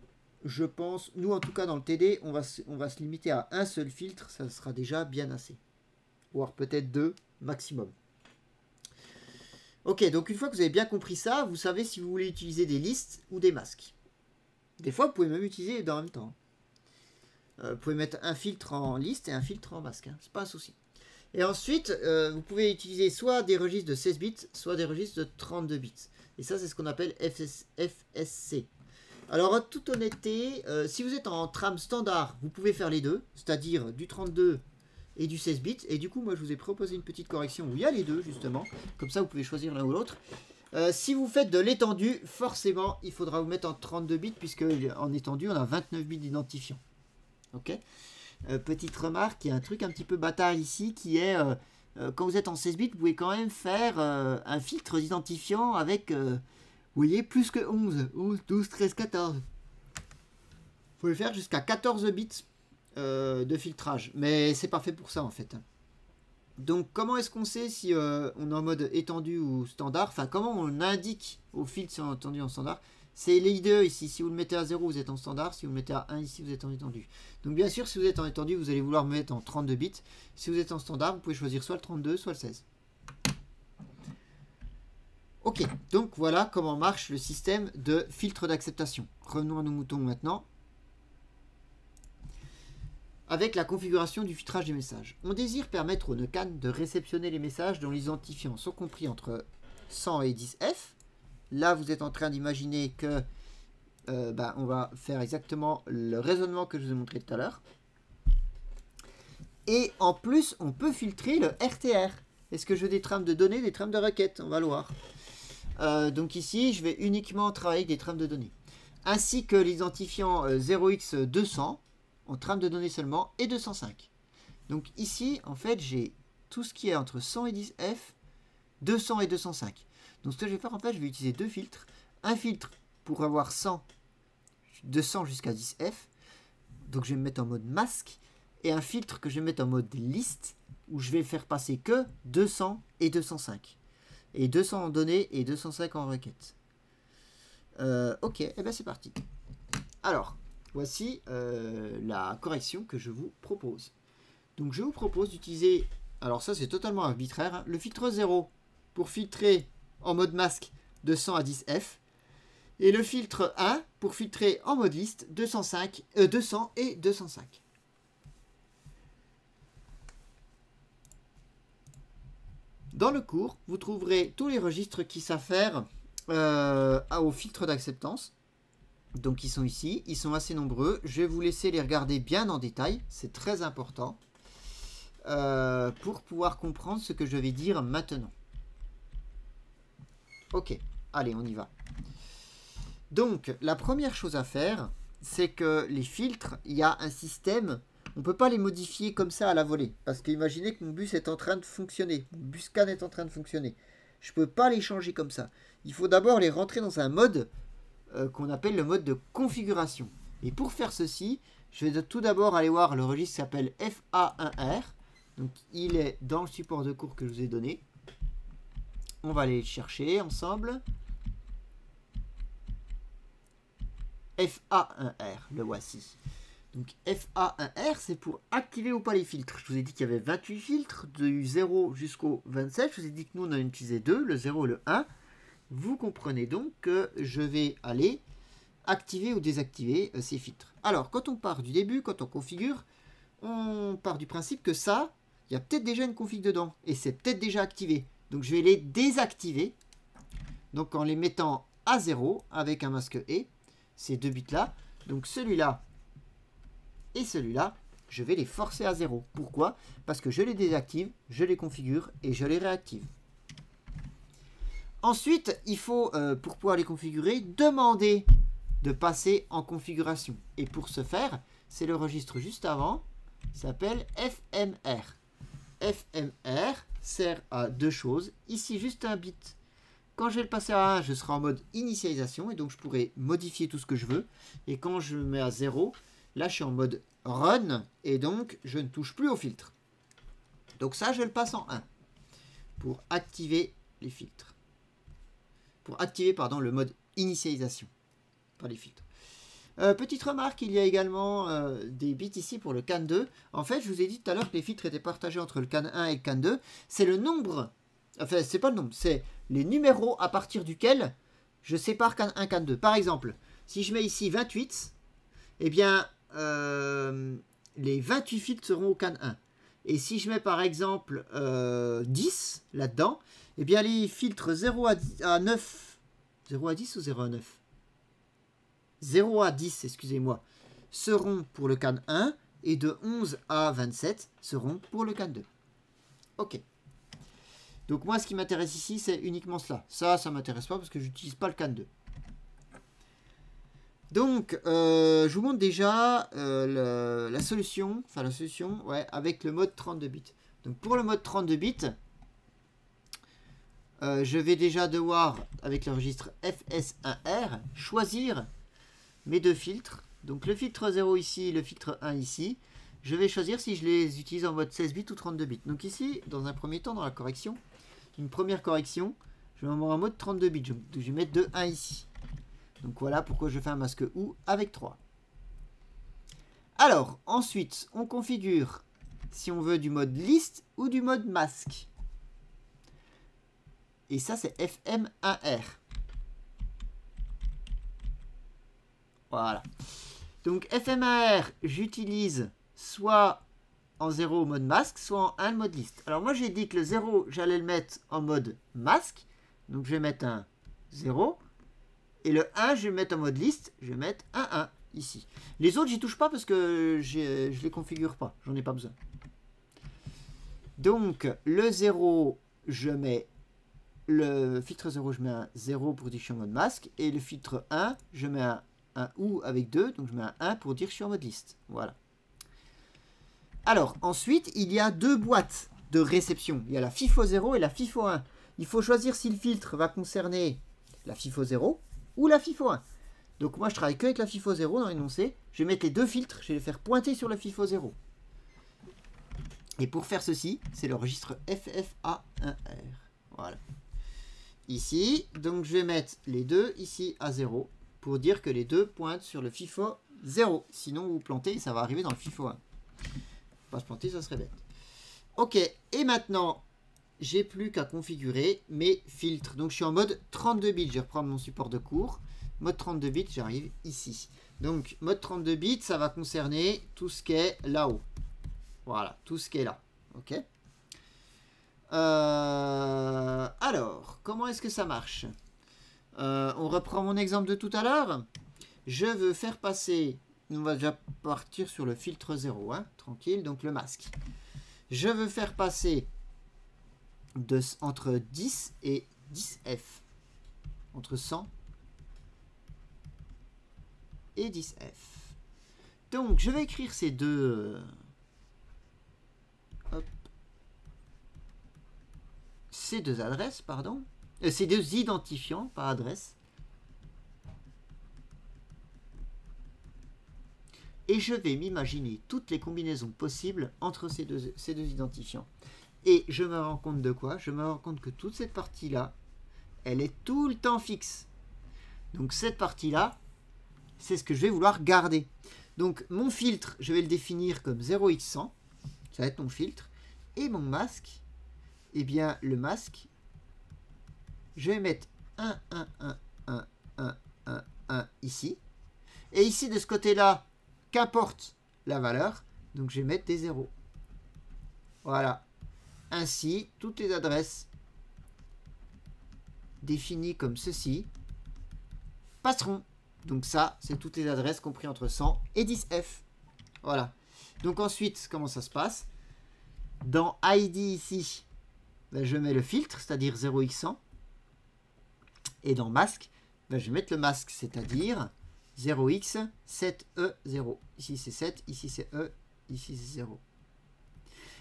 je pense, nous en tout cas dans le TD, on va se limiter à un seul filtre, ça sera déjà bien assez. Voire peut-être 2 maximum. Ok, donc une fois que vous avez bien compris ça, vous savez si vous voulez utiliser des listes ou des masques. Des fois, vous pouvez même utiliser les deux en même temps. Vous pouvez mettre un filtre en liste et un filtre en masque, hein, c'est pas un souci. Et ensuite, vous pouvez utiliser soit des registres de 16 bits, soit des registres de 32 bits. Et ça, c'est ce qu'on appelle FSC. Alors, en toute honnêteté, si vous êtes en trame standard, vous pouvez faire les deux, c'est-à-dire du 32 et du 16 bits. Et du coup, moi, je vous ai proposé une petite correction où il y a les deux, justement. Comme ça, vous pouvez choisir l'un ou l'autre. Si vous faites de l'étendue, forcément, il faudra vous mettre en 32 bits, puisque en étendue, on a 29 bits d'identifiant. Ok ? Petite remarque, il y a un truc un petit peu bâtard ici qui est quand vous êtes en 16 bits, vous pouvez quand même faire un filtre d'identifiant avec, vous voyez, plus que 11, 12, 13, 14. Vous pouvez le faire jusqu'à 14 bits de filtrage, mais c'est pas fait pour ça en fait. Donc comment est-ce qu'on sait si on est en mode étendu ou standard? Enfin, comment on indique au filtre si on est étendu en standard? C'est les deux ici. Si vous le mettez à 0, vous êtes en standard. Si vous le mettez à 1 ici, vous êtes en étendu. Donc bien sûr, si vous êtes en étendu, vous allez vouloir mettre en 32 bits. Si vous êtes en standard, vous pouvez choisir soit le 32, soit le 16. Ok, donc voilà comment marche le système de filtre d'acceptation. Revenons à nos moutons maintenant. Avec la configuration du filtrage des messages. On désire permettre au NECAN de réceptionner les messages dont les identifiants sont compris entre 100 et 10F. Là, vous êtes en train d'imaginer que on va faire exactement le raisonnement que je vous ai montré tout à l'heure. Et en plus, on peut filtrer le RTR. Est-ce que je veux des trames de données, des trames de requêtes? On va le voir. Donc ici, je vais uniquement travailler avec des trames de données. Ainsi que l'identifiant 0x200, en trame de données seulement, et 205. Donc ici, en fait, j'ai tout ce qui est entre 100 et 10F, 200 et 205. Donc ce que je vais faire, en fait, je vais utiliser deux filtres. Un filtre pour avoir 200 jusqu'à 10F. Donc je vais me mettre en mode masque. Et un filtre que je vais mettre en mode liste, où je vais faire passer que 200 et 205. Et 200 en données et 205 en requête. Ok, et bien c'est parti. Alors, voici la correction que je vous propose. Donc je vous propose d'utiliser, alors ça c'est totalement arbitraire, hein, le filtre 0 pour filtrer en mode masque de 100 à 10F. Et le filtre 1 pour filtrer en mode liste 200 et 205. Dans le cours, vous trouverez tous les registres qui s'affairent au filtre d'acceptance. Donc ils sont ici, ils sont assez nombreux. Je vais vous laisser les regarder bien en détail, c'est très important pour pouvoir comprendre ce que je vais dire maintenant. Ok, allez, on y va. Donc, la première chose à faire, c'est que les filtres, il y a un système, on ne peut pas les modifier comme ça à la volée. Parce qu'imaginez que mon bus est en train de fonctionner, mon bus scan est en train de fonctionner. Je ne peux pas les changer comme ça. Il faut d'abord les rentrer dans un mode qu'on appelle le mode de configuration. Et pour faire ceci, je vais tout d'abord aller voir le registre qui s'appelle FA1R. Donc, il est dans le support de cours que je vous ai donné. On va aller le chercher ensemble. FA1R, le voici. Donc FA1R, c'est pour activer ou pas les filtres. Je vous ai dit qu'il y avait 28 filtres, du 0 jusqu'au 27. Je vous ai dit que nous, on en utilisait 2, le 0 et le 1. Vous comprenez donc que je vais aller activer ou désactiver ces filtres. Alors, quand on part du début, quand on configure, on part du principe que ça, il y a peut-être déjà une config dedans. Et c'est peut-être déjà activé. Donc, je vais les désactiver. Donc, en les mettant à 0 avec un masque E. Ces deux bits-là. Donc, celui-là et celui-là, je vais les forcer à 0. Pourquoi? Parce que je les désactive, je les configure et je les réactive. Ensuite, il faut, pour pouvoir les configurer, demander de passer en configuration. Et pour ce faire, c'est le registre juste avant, qui s'appelle FMR. FMR sert à deux choses. Ici, juste un bit. Quand je vais le passer à 1, je serai en mode initialisation et donc je pourrai modifier tout ce que je veux. Et quand je le mets à 0, là je suis en mode run et donc je ne touche plus au filtre. Donc ça, je le passe en 1 pour activer les filtres. Pour activer, pardon, le mode initialisation par les filtres. Petite remarque, il y a également des bits ici pour le CAN 2. En fait, je vous ai dit tout à l'heure que les filtres étaient partagés entre le CAN 1 et le CAN 2. C'est le nombre, enfin, c'est pas le nombre, c'est les numéros à partir duquel je sépare CAN 1, CAN 2. Par exemple, si je mets ici 28, eh bien, les 28 filtres seront au CAN 1. Et si je mets par exemple 10 là-dedans, eh bien, les filtres 0 à 9, 0 à 10 ou 0 à 9 0 à 10, excusez-moi, seront pour le CAN 1 et de 11 à 27 seront pour le CAN 2. Ok. Donc moi, ce qui m'intéresse ici, c'est uniquement cela. Ça ne m'intéresse pas parce que je n'utilise pas le CAN 2. Donc, je vous montre déjà la solution, ouais, avec le mode 32 bits. Donc pour le mode 32 bits, je vais déjà devoir, avec le registre FS1R, choisir mes deux filtres. Donc le filtre 0 ici, le filtre 1 ici. Je vais choisir si je les utilise en mode 16 bits ou 32 bits. Donc ici, dans un premier temps, dans la correction, une première correction, je vais avoir un mode 32 bits. Je vais mettre 2,1 ici. Donc voilà pourquoi je fais un masque OU avec 3. Alors, ensuite, on configure si on veut du mode liste ou du mode masque. Et ça, c'est FM1R. Voilà. Donc FM1R, j'utilise soit en 0 au mode masque, soit en 1 le mode liste. Alors moi j'ai dit que le 0, j'allais le mettre en mode masque. Donc je vais mettre un 0. Et le 1, je vais le mettre en mode liste. Je vais mettre un 1 ici. Les autres, j'y touche pas parce que je les configure pas. J'en ai pas besoin. Donc le 0, je mets le filtre 0, je mets un 0 pour dire que je suis en mode masque. Et le filtre 1, je mets un OU avec 2, donc je mets un 1 pour dire que je suis en mode liste. Voilà. Alors, ensuite, il y a deux boîtes de réception. Il y a la FIFO 0 et la FIFO 1. Il faut choisir si le filtre va concerner la FIFO 0 ou la FIFO 1. Donc moi, je travaille que avec la FIFO 0 dans l'énoncé. Je vais mettre les deux filtres, je vais les faire pointer sur la FIFO 0. Et pour faire ceci, c'est le registre FFA1R. Voilà. Ici, donc je vais mettre les deux ici à 0. Pour dire que les deux pointent sur le FIFO 0. Sinon, vous plantez, ça va arriver dans le FIFO 1. Pas se planter, ça serait bête. Ok, et maintenant, j'ai plus qu'à configurer mes filtres. Donc, je suis en mode 32 bits. Je vais reprendre mon support de cours. Mode 32 bits, j'arrive ici. Donc, mode 32 bits, ça va concerner tout ce qui est là-haut. Voilà, tout ce qui est là. Ok. Alors, comment est-ce que ça marche ? On reprend mon exemple de tout à l'heure. Je veux faire passer, on va déjà partir sur le filtre 0, hein, tranquille, donc le masque. Je veux faire passer entre 10 et 10F. Entre 100 et 10F. Donc, je vais écrire ces deux... ces deux adresses, pardon. Ces deux identifiants, pas adresse. Et je vais m'imaginer toutes les combinaisons possibles entre ces deux identifiants. Et je me rends compte de quoi? Je me rends compte que toute cette partie-là, elle est tout le temps fixe. Donc cette partie-là, c'est ce que je vais vouloir garder. Donc mon filtre, je vais le définir comme 0x100. Ça va être mon filtre. Et mon masque, eh bien le masque, je vais mettre 1, 1, 1, 1, 1, 1, 1 ici. Et ici, de ce côté-là, qu'importe la valeur, donc je vais mettre des 0. Voilà. Ainsi, toutes les adresses définies comme ceci passeront. Donc ça, c'est toutes les adresses comprises entre 100 et 10F. Voilà. Donc ensuite, comment ça se passe? Dans ID ici, ben, je mets le filtre, c'est-à-dire 0x100. Et dans masque, ben, je vais mettre le masque, c'est-à-dire 0x7E0. Ici c'est 7, ici c'est E, ici c'est 0.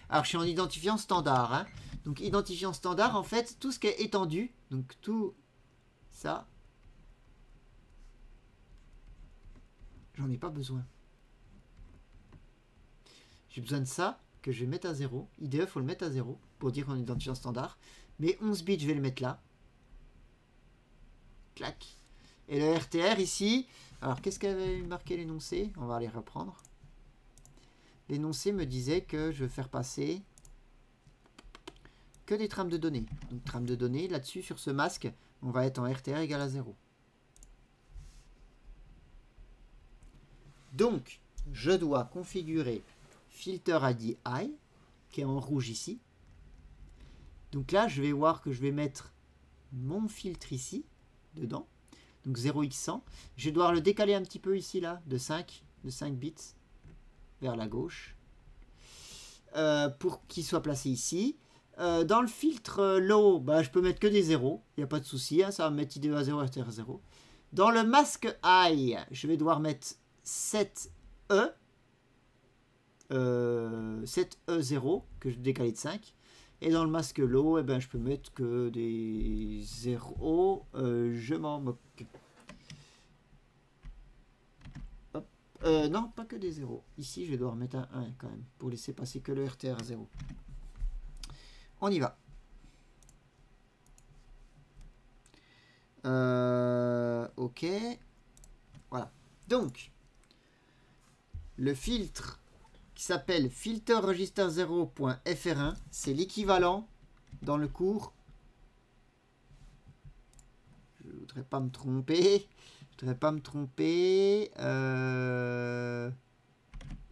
Alors je suis en identifiant standard. Hein. Donc identifiant standard, en fait, tout ce qui est étendu, donc tout ça, j'en ai pas besoin. J'ai besoin de ça que je vais mettre à 0. IDE, il faut le mettre à 0 pour dire qu'on est identifiant standard. Mais 11 bits, je vais le mettre là. Clac. Et le RTR ici, alors qu'est-ce qu'avait marqué l'énoncé? On va aller reprendre. L'énoncé me disait que je veux faire passer que des trames de données. Donc trames de données, là-dessus, sur ce masque, on va être en RTR égal à 0. Donc, je dois configurer filter ID I, qui est en rouge ici. Donc là, je vais voir que je vais mettre mon filtre ici, dedans. Donc 0x100. Je vais devoir le décaler un petit peu ici, là, de 5 bits vers la gauche. Pour qu'il soit placé ici. Dans le filtre low, bah, je peux mettre que des 0. Il n'y a pas de souci, hein, ça va me mettre IDE à 0, RTR à 0. Dans le masque high, je vais devoir mettre 7E. 7E0 que je décale de 5. Et dans le masque low, eh ben, je peux mettre que des 0. Je m'en moque. Hop. Non, pas que des 0. Ici, je vais devoir mettre un 1 quand même pour laisser passer que le RTR à 0. On y va. Ok. Voilà. Donc, le filtre qui s'appelle filterregister0.fr1, c'est l'équivalent dans le cours. Je ne voudrais pas me tromper.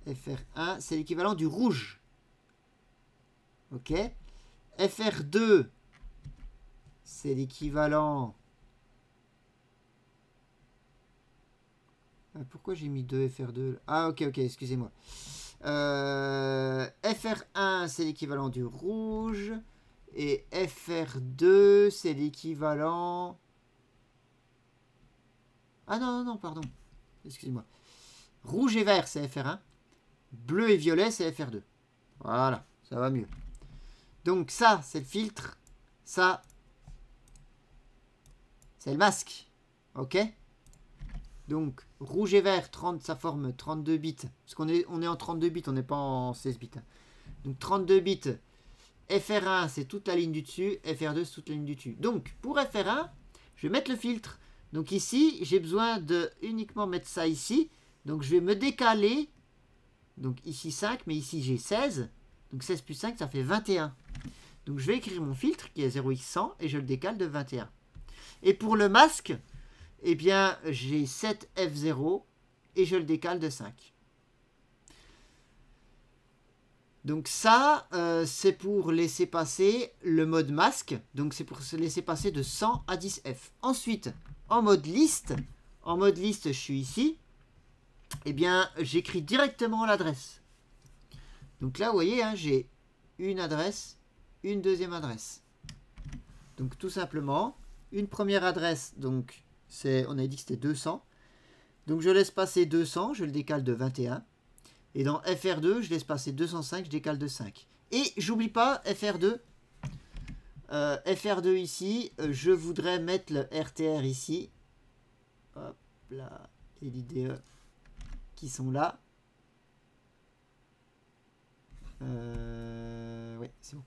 FR1, c'est l'équivalent du rouge. Ok. FR2, c'est l'équivalent. Pourquoi j'ai mis 2 FR2? Ah, ok, excusez-moi. FR1, c'est l'équivalent du rouge. Et FR2, c'est l'équivalent... Ah non, pardon. Excusez-moi. Rouge et vert, c'est FR1. Bleu et violet, c'est FR2. Voilà, ça va mieux. Donc ça, c'est le filtre. Ça, c'est le masque. Ok? Donc, rouge et vert, 30, ça forme 32 bits. Parce qu'on est en 32 bits, on n'est pas en 16 bits. Donc, 32 bits. FR1, c'est toute la ligne du dessus. FR2, c'est toute la ligne du dessus. Donc, pour FR1, je vais mettre le filtre. Donc, ici, j'ai besoin de uniquement mettre ça ici. Donc, je vais me décaler. Donc, ici 5, mais ici, j'ai 16. Donc, 16 plus 5, ça fait 21. Donc, je vais écrire mon filtre qui est 0x100 et je le décale de 21. Et pour le masque... Eh bien, j'ai 7F0 et je le décale de 5. Donc ça, c'est pour laisser passer le mode masque. Donc c'est pour se laisser passer de 100 à 10F. Ensuite, en mode liste, je suis ici. Eh bien, j'écris directement l'adresse. Donc là, vous voyez, hein, j'ai une adresse, une deuxième adresse. Donc tout simplement, une première adresse, donc... on a dit que c'était 200. Donc je laisse passer 200, je le décale de 21. Et dans FR2, je laisse passer 205, je décale de 5. Et j'oublie pas FR2. FR2 ici, je voudrais mettre le RTR ici. Hop là. Et l'IDE qui sont là. Oui, c'est bon.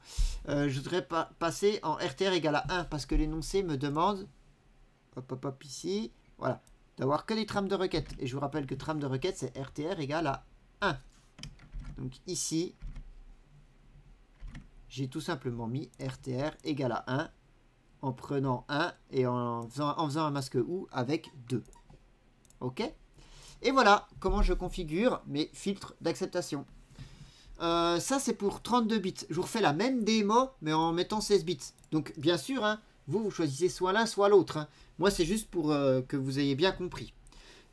Je voudrais passer en RTR égale à 1 parce que l'énoncé me demande... Hop, ici. Voilà. D'avoir que des trames de requête. Et je vous rappelle que trame de requête, c'est RTR égale à 1. Donc ici, j'ai tout simplement mis RTR égale à 1 en prenant 1 et en faisant un masque OU avec 2. Ok? Et voilà comment je configure mes filtres d'acceptation. Ça, c'est pour 32 bits. Je vous refais la même démo, mais en mettant 16 bits. Donc, bien sûr, hein, vous choisissez soit l'un, soit l'autre. Hein. Moi, c'est juste pour que vous ayez bien compris.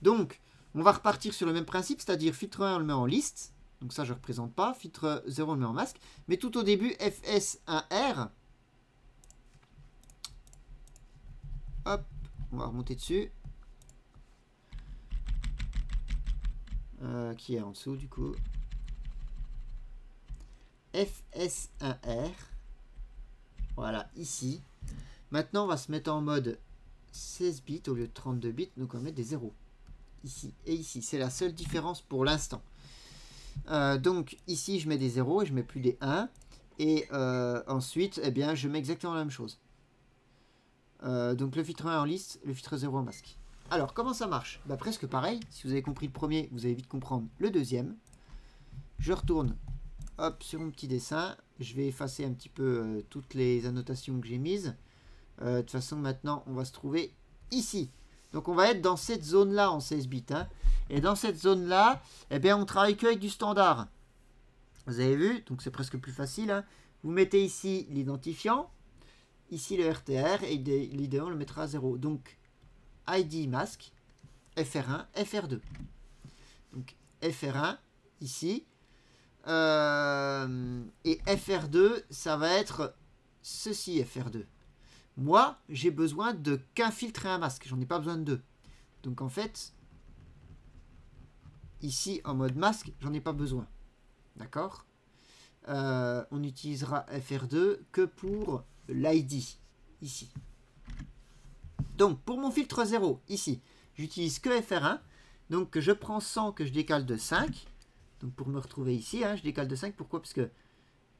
Donc, on va repartir sur le même principe, c'est-à-dire filtre 1, on le met en liste. Donc ça, je ne représente pas. Filtre 0, on le met en masque. Mais tout au début, FS1R. Hop, on va remonter dessus. Qui est en dessous, du coup. FS1R. Voilà, ici. Maintenant, on va se mettre en mode 16 bits au lieu de 32 bits. Donc, on va mettre des 0. Ici et ici. C'est la seule différence pour l'instant. Donc ici, je mets des 0 et je mets plus des 1. Et ensuite, eh bien, je mets exactement la même chose. Donc le filtre 1 en liste, le filtre 0 en masque. Alors, comment ça marche? Bah, presque pareil. Si vous avez compris le premier, vous allez vite comprendre le deuxième. Je retourne hop, sur mon petit dessin. Je vais effacer un petit peu toutes les annotations que j'ai mises. De toute façon, maintenant, on va se trouver ici. Donc, on va être dans cette zone-là en 16 bits. Hein. Et dans cette zone-là, eh bien, on travaille qu'avec du standard. Vous avez vu? Donc, c'est presque plus facile. Hein. Vous mettez ici l'identifiant. Ici, le RTR. Et l'IDE, on le mettra à 0. Donc, ID masque, FR1, FR2. Donc, FR1, ici. Et FR2, ça va être ceci, FR2. Moi, j'ai besoin de qu'un filtre et un masque. J'en ai pas besoin de deux. Donc, en fait, ici, en mode masque, j'en ai pas besoin. D'accord? On utilisera FR2 que pour l'ID, ici. Donc, pour mon filtre 0, ici, j'utilise que FR1. Donc, je prends 100 que je décale de 5. Donc, pour me retrouver ici, hein, je décale de 5. Pourquoi? Parce que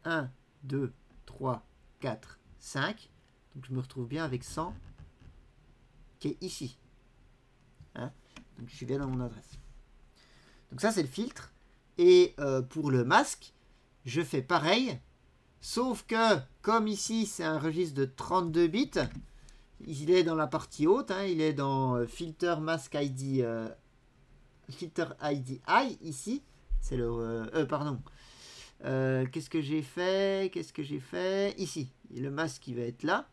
1, 2, 3, 4, 5. Donc, je me retrouve bien avec 100 qui est ici. Hein? Donc, je suis bien dans mon adresse. Donc, ça, c'est le filtre. Et pour le masque, je fais pareil. Sauf que, comme ici, c'est un registre de 32 bits, il est dans la partie haute. Hein, il est dans Filter Mask ID, Filter ID I, ici. C'est le... pardon. Qu'est-ce que j'ai fait? Ici. Le masque, il va être là.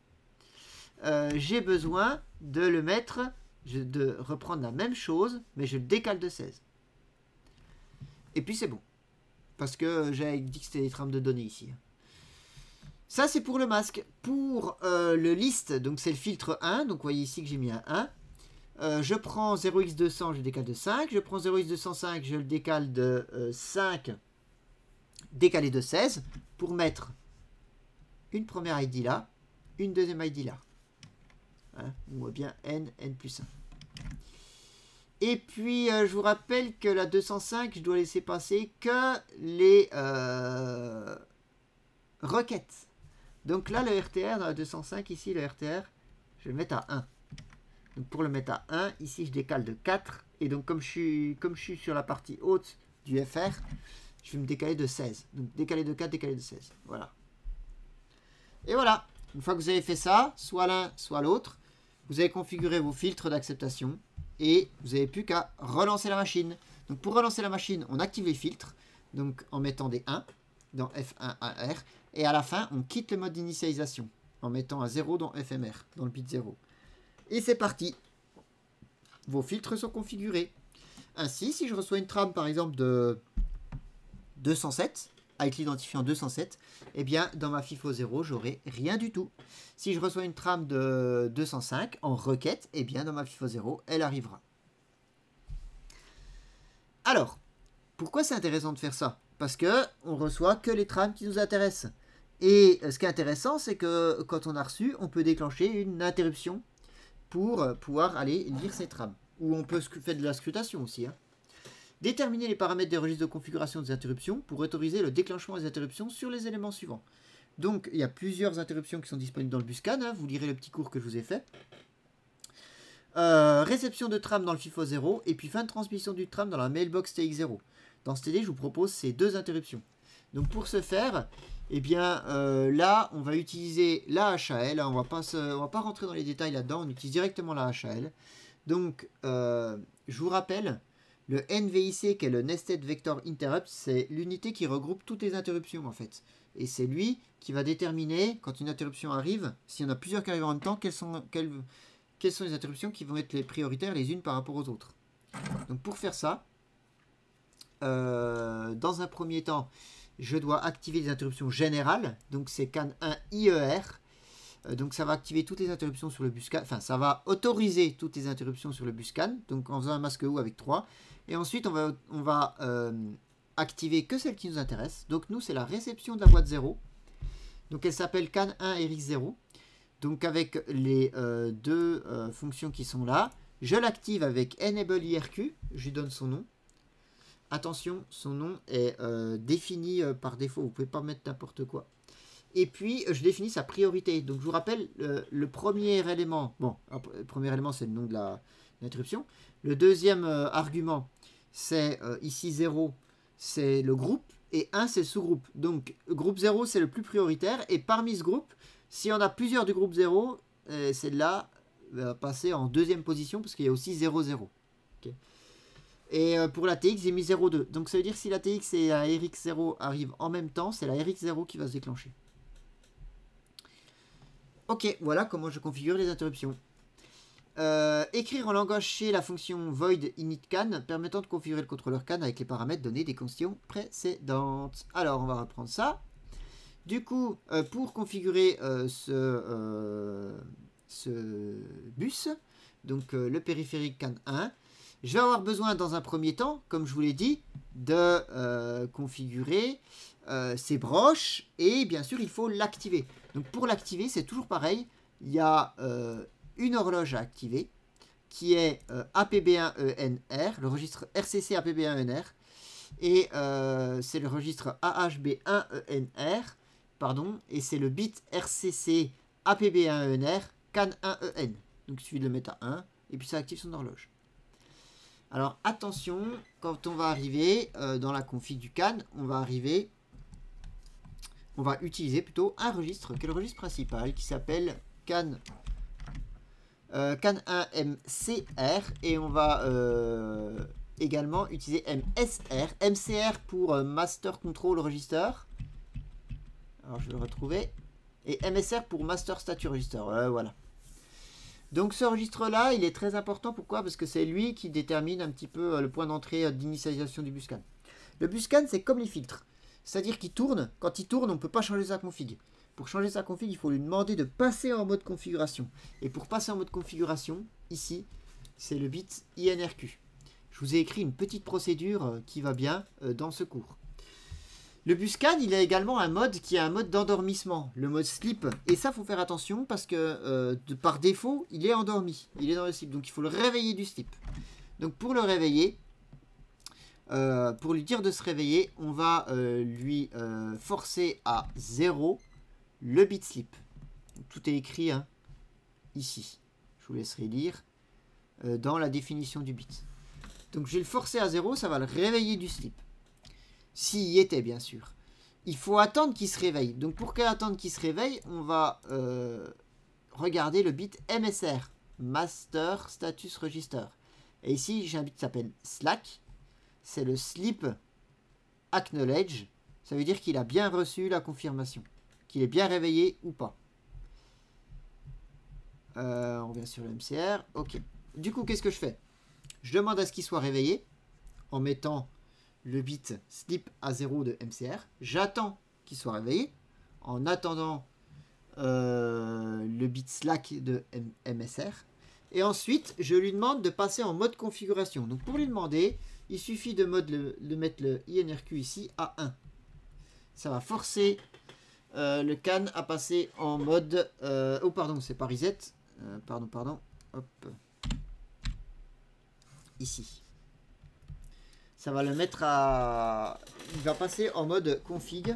J'ai besoin de le mettre, de reprendre la même chose, mais je le décale de 16. Et puis c'est bon. Parce que j'avais dit que c'était des trames de données ici. Ça, c'est pour le masque. Pour le list, donc c'est le filtre 1. Donc vous voyez ici que j'ai mis un 1. Je prends 0x200, je le décale de 5. Je prends 0x205, je le décale de 5, décalé de 16, pour mettre une première ID là, une deuxième ID là. Hein, on voit bien n plus 1. Et puis, je vous rappelle que la 205, je dois laisser passer que les requêtes. Donc là, le RTR, dans la 205, ici, le RTR, je vais le mettre à 1. Donc pour le mettre à 1, ici, je décale de 4. Et donc, comme je suis sur la partie haute du FR, je vais me décaler de 16. Donc, décaler de 4, décaler de 16. Voilà. Et voilà. Une fois que vous avez fait ça, soit l'un, soit l'autre, vous avez configuré vos filtres d'acceptation. Et vous n'avez plus qu'à relancer la machine. Donc pour relancer la machine, on active les filtres. Donc en mettant des 1 dans F1AR. Et à la fin, on quitte le mode d'initialisation. En mettant un 0 dans FMR, dans le bit 0. Et c'est parti. Vos filtres sont configurés. Ainsi, si je reçois une trame par exemple de 207, avec l'identifiant 207, eh bien dans ma FIFO 0, j'aurai rien du tout. Si je reçois une trame de 205 en requête, eh bien dans ma FIFO 0, elle arrivera. Alors, pourquoi c'est intéressant de faire ça? Parce que on reçoit que les trames qui nous intéressent. Et ce qui est intéressant, c'est que quand on a reçu, on peut déclencher une interruption pour pouvoir aller lire ces trames. Ou on peut faire de la scrutation aussi. Hein. Déterminer les paramètres des registres de configuration des interruptions pour autoriser le déclenchement des interruptions sur les éléments suivants. Donc, il y a plusieurs interruptions qui sont disponibles dans le Buscan. Hein, vous lirez le petit cours que je vous ai fait. Réception de trame dans le FIFO 0 et puis fin de transmission du trame dans la mailbox TX0. Dans ce TD, je vous propose ces deux interruptions. Donc, pour ce faire, eh bien, là, on va utiliser la HAL. On va pas rentrer dans les détails là-dedans. On utilise directement la HAL. Donc, je vous rappelle, le NVIC, qui est le Nested Vector Interrupt, c'est l'unité qui regroupe toutes les interruptions, en fait. Et c'est lui qui va déterminer, quand une interruption arrive, s'il y en a plusieurs qui arrivent en même temps, quelles sont les interruptions qui vont être les prioritaires les unes par rapport aux autres. Donc, pour faire ça, dans un premier temps, je dois activer les interruptions générales. Donc, c'est CAN 1 IER. Donc ça va activer toutes les interruptions sur le Buscan, enfin ça va autoriser toutes les interruptions sur le Buscan, donc en faisant un masque OU avec 3. Et ensuite on va activer que celles qui nous intéressent. Donc nous c'est la réception de la boîte 0. Donc elle s'appelle CAN 1 RX0. Donc avec les deux fonctions qui sont là, je l'active avec Enable IRQ, je lui donne son nom. Attention, son nom est défini par défaut, vous ne pouvez pas mettre n'importe quoi. Et puis, je définis sa priorité. Donc, je vous rappelle, le premier élément, bon, le premier élément, c'est le nom de l'interruption. Le deuxième argument, c'est ici 0, c'est le groupe, et 1, c'est le sous-groupe. Donc, groupe 0, c'est le plus prioritaire, et parmi ce groupe, si on a plusieurs du groupe 0, celle-là va passer en deuxième position, parce qu'il y a aussi 0, 0. Okay. Et pour la TX, j'ai mis 0,2. Donc, ça veut dire que si la TX et la RX0 arrivent en même temps, c'est la RX0 qui va se déclencher. Ok, voilà comment je configure les interruptions. Écrire en langage C la fonction void init can permettant de configurer le contrôleur can avec les paramètres donnés des conditions précédentes. Alors, on va reprendre ça. Du coup, pour configurer ce bus, donc le périphérique can 1, je vais avoir besoin dans un premier temps, comme je vous l'ai dit, de configurer ces broches et bien sûr il faut l'activer. Donc pour l'activer, c'est toujours pareil, il y a une horloge à activer qui est APB1ENR, le registre RCC APB1ENR, et c'est le registre AHB1ENR, pardon, et c'est le bit RCC APB1ENR CAN1EN. Donc il suffit de le mettre à 1 et puis ça active son horloge. Alors attention, quand on va arriver dans la config du CAN, on va utiliser plutôt un registre qui est le registre principal qui s'appelle CAN 1MCR et on va également utiliser MSR. MCR pour Master Control Register. Alors je vais le retrouver. Et MSR pour Master Statue Register. Voilà. Donc ce registre-là, il est très important. Pourquoi? Parce que c'est lui qui détermine un petit peu le point d'entrée d'initialisation du buscan. Le buscan, c'est comme les filtres. C'est-à-dire qu'il tourne. Quand il tourne, on ne peut pas changer sa config. Pour changer sa config, il faut lui demander de passer en mode configuration. Et pour passer en mode configuration, ici, c'est le bit INRQ. Je vous ai écrit une petite procédure qui va bien dans ce cours. Le buscan, il a également un mode qui est un mode d'endormissement, le mode sleep. Et ça, il faut faire attention parce que par défaut, il est endormi. Il est dans le sleep. Donc, il faut le réveiller du sleep. Donc, pour le réveiller, pour lui dire de se réveiller, on va lui forcer à 0 le bit sleep. Donc, tout est écrit hein, ici. Je vous laisserai lire dans la définition du bit. Donc, je vais le forcer à 0, ça va le réveiller du sleep. S'il y était, bien sûr. Il faut attendre qu'il se réveille. Donc, pour qu'attendre qu'il se réveille, on va regarder le bit MSR, Master Status Register. Et ici, j'ai un bit qui s'appelle Slack. C'est le Sleep Acknowledge. Ça veut dire qu'il a bien reçu la confirmation. Qu'il est bien réveillé ou pas. On revient sur le MCR. Ok. Du coup, qu'est-ce que je fais? Je demande à ce qu'il soit réveillé en mettant le bit sleep à 0 de MCR. J'attends qu'il soit réveillé en attendant le bit slack de MSR. Et ensuite, je lui demande de passer en mode configuration. Donc pour lui demander, il suffit de mettre le INRQ ici à 1. Ça va forcer le CAN à passer en mode... oh pardon, c'est pas reset. Pardon. Hop. Ici. Ça va le mettre à... Il va passer en mode config.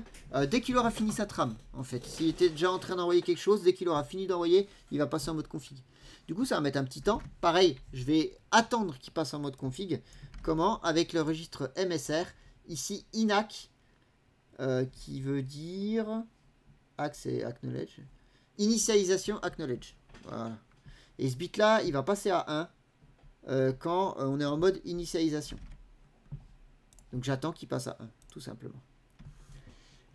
Dès qu'il aura fini sa trame, en fait. S'il était déjà en train d'envoyer quelque chose, dès qu'il aura fini d'envoyer, il va passer en mode config. Du coup, ça va mettre un petit temps. Pareil, je vais attendre qu'il passe en mode config. Comment? Avec le registre MSR. Ici, INAC. Qui veut dire... ACK, c'est Acknowledge. Initialisation Acknowledge. Voilà. Et ce bit-là, il va passer à 1 quand on est en mode initialisation. Donc j'attends qu'il passe à 1, tout simplement.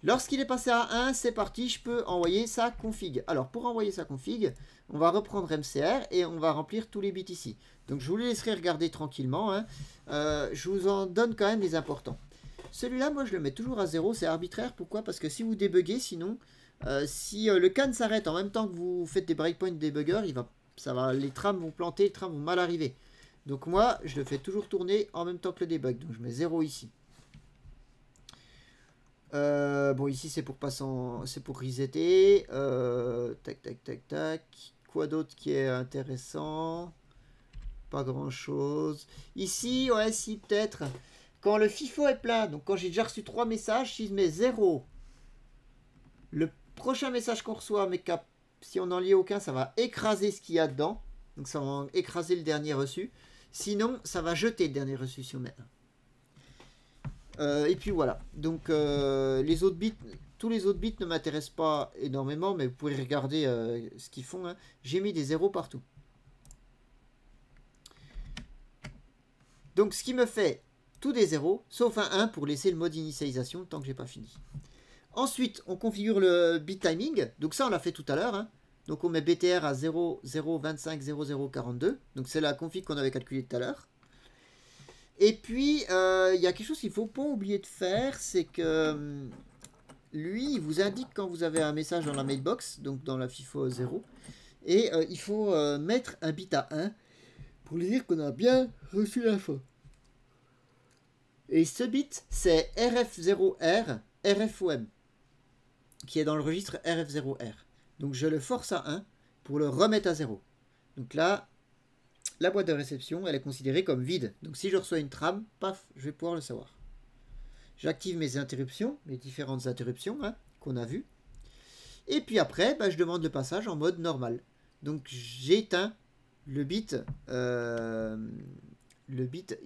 Lorsqu'il est passé à 1, c'est parti, je peux envoyer sa config. Alors pour envoyer sa config, on va reprendre MCR et on va remplir tous les bits ici. Donc je vous les laisserai regarder tranquillement. Hein. Je vous en donne quand même les importants. Celui-là, moi je le mets toujours à 0, c'est arbitraire. Pourquoi? Parce que si vous débuguez, sinon, si le CAN s'arrête en même temps que vous faites des breakpoints debugger, les trames vont planter, les trames vont mal arriver. Donc moi, je le fais toujours tourner en même temps que le debug. Donc je mets 0 ici. Bon, ici c'est pour passer c'est pour resetter. Tac. Quoi d'autre qui est intéressant? Pas grand chose. Ici, ouais, si peut-être. quand le FIFO est plein, donc quand j'ai déjà reçu 3 messages, si je mets 0, le prochain message qu'on reçoit, mais si on n'en lit aucun, ça va écraser ce qu'il y a dedans. Donc ça va écraser le dernier reçu. Sinon, ça va jeter le dernier reçu si on met 1. Et puis voilà. Donc les autres bits, tous les autres bits ne m'intéressent pas énormément, mais vous pouvez regarder ce qu'ils font. Hein. J'ai mis des 0 partout. Donc ce qui me fait tout des 0, sauf un 1 pour laisser le mode initialisation tant que j'ai pas fini. Ensuite, on configure le bit timing. Donc ça, on l'a fait tout à l'heure. Hein. Donc on met BTR à 0, 0, 25, 0, 0, 42. Donc c'est la config qu'on avait calculée tout à l'heure. Et puis, il y a quelque chose qu'il ne faut pas oublier de faire, c'est que lui, il vous indique quand vous avez un message dans la mailbox, donc dans la FIFO 0. Et il faut mettre un bit à 1 pour lui dire qu'on a bien reçu l'info. Et ce bit, c'est RF0R, RFOM, qui est dans le registre RF0R. Donc je le force à 1 pour le remettre à 0. Donc là, la boîte de réception, elle est considérée comme vide. Donc si je reçois une trame, paf, je vais pouvoir le savoir. J'active mes interruptions, mes différentes interruptions hein, qu'on a vues. Et puis après, bah, je demande le passage en mode normal. Donc j'éteins le bit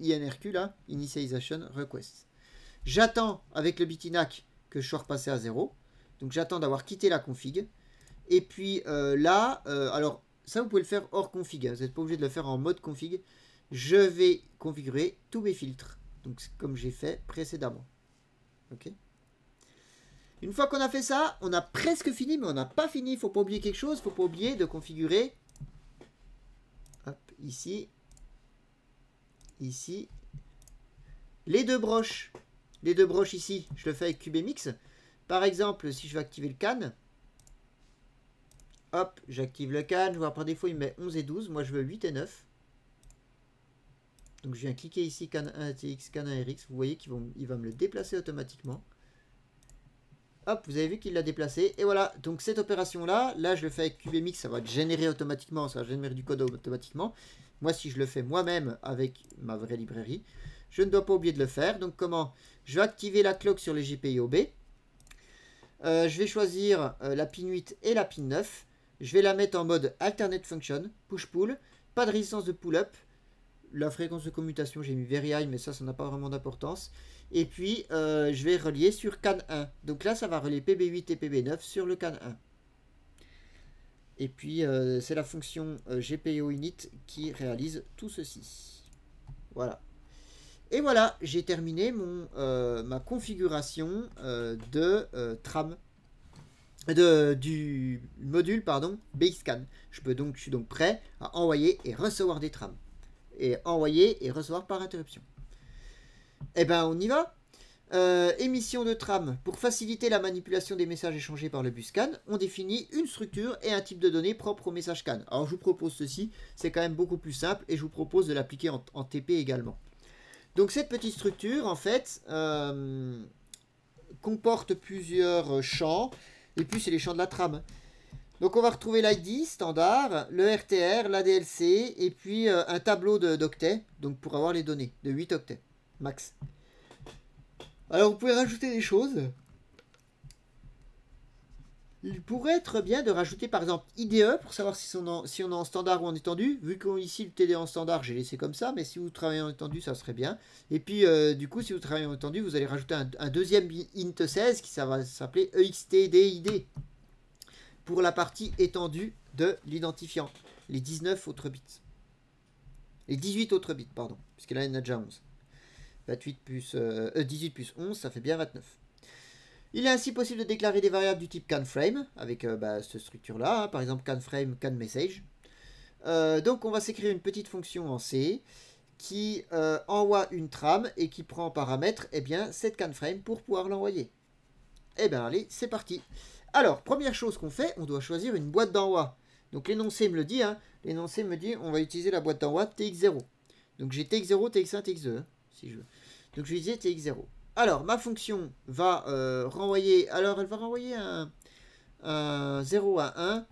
INRQ là, Initialization Request. J'attends avec le bit INAC que je sois repassé à 0. Donc j'attends d'avoir quitté la config. Et puis là, alors ça vous pouvez le faire hors config. Hein, vous n'êtes pas obligé de le faire en mode config. Je vais configurer tous mes filtres. Donc comme j'ai fait précédemment. Ok. Une fois qu'on a fait ça, on a presque fini, mais on n'a pas fini. Il ne faut pas oublier quelque chose. Il ne faut pas oublier de configurer. Hop, ici. Ici. Les deux broches. Les deux broches ici, je le fais avec QBMix. Par exemple, si je veux activer le CAN. Hop, j'active le CAN. Je vois par défaut, il me met 11 et 12. Moi, je veux 8 et 9. Donc, je viens cliquer ici, CAN 1 ATX, CAN 1 RX. Vous voyez qu'il va me le déplacer automatiquement. Hop, vous avez vu qu'il l'a déplacé. Et voilà, donc cette opération-là, là, je le fais avec QBMix. Ça va générer automatiquement, ça va générer du code automatiquement. Moi, si je le fais moi-même avec ma vraie librairie, je ne dois pas oublier de le faire. Donc, comment? Je vais activer la clock sur les GPIO-B. Je vais choisir la pin 8 et la pin 9. Je vais la mettre en mode alternate function, push-pull. Pas de résistance de pull-up. La fréquence de commutation, j'ai mis very high, mais ça n'a pas vraiment d'importance. Et puis, je vais relier sur CAN 1. Donc là, ça va relier PB8 et PB9 sur le CAN 1. Et puis, c'est la fonction GPIO init qui réalise tout ceci. Voilà. Et voilà, j'ai terminé ma configuration de tram, du module Basecamp. Je suis donc prêt à envoyer et recevoir des trams. Et envoyer et recevoir par interruption. Eh ben, on y va. Émission de trame. Pour faciliter la manipulation des messages échangés par le bus CAN, on définit une structure et un type de données propre au message CAN. Alors, je vous propose ceci. C'est quand même beaucoup plus simple et je vous propose de l'appliquer en TP également. Donc, cette petite structure, en fait, comporte plusieurs champs. Et puis, c'est les champs de la trame. Donc, on va retrouver l'ID standard, le RTR, l'ADLC et puis un tableau d'octets. Donc, pour avoir les données de 8 octets max. Alors, vous pouvez rajouter des choses. Il pourrait être bien de rajouter, par exemple, IDE pour savoir si on est en standard ou en étendu. Vu qu'ici, le TD est en standard, j'ai laissé comme ça. Mais si vous travaillez en étendu, ça serait bien. Et puis, du coup, si vous travaillez en étendu, vous allez rajouter un deuxième int 16 qui ça va s'appeler EXTDID. Pour la partie étendue de l'identifiant. Les 19 autres bits. Les 18 autres bits, pardon. Puisque là, il y en a déjà 11. 18 plus 11, ça fait bien 29. Il est ainsi possible de déclarer des variables du type canFrame, avec cette structure-là, hein, par exemple canFrame, canMessage. Donc on va s'écrire une petite fonction en C qui envoie une trame et qui prend en paramètre cette canFrame pour pouvoir l'envoyer. Eh bien allez, c'est parti. Alors, première chose qu'on fait, on doit choisir une boîte d'envoi. Donc l'énoncé me le dit, hein, l'énoncé me dit on va utiliser la boîte d'envoi TX0. Donc j'ai TX0, TX1, TX2, hein, si je veux. Donc je vais utiliser TX0. Alors, ma fonction va renvoyer, alors elle va renvoyer un 0 à 1,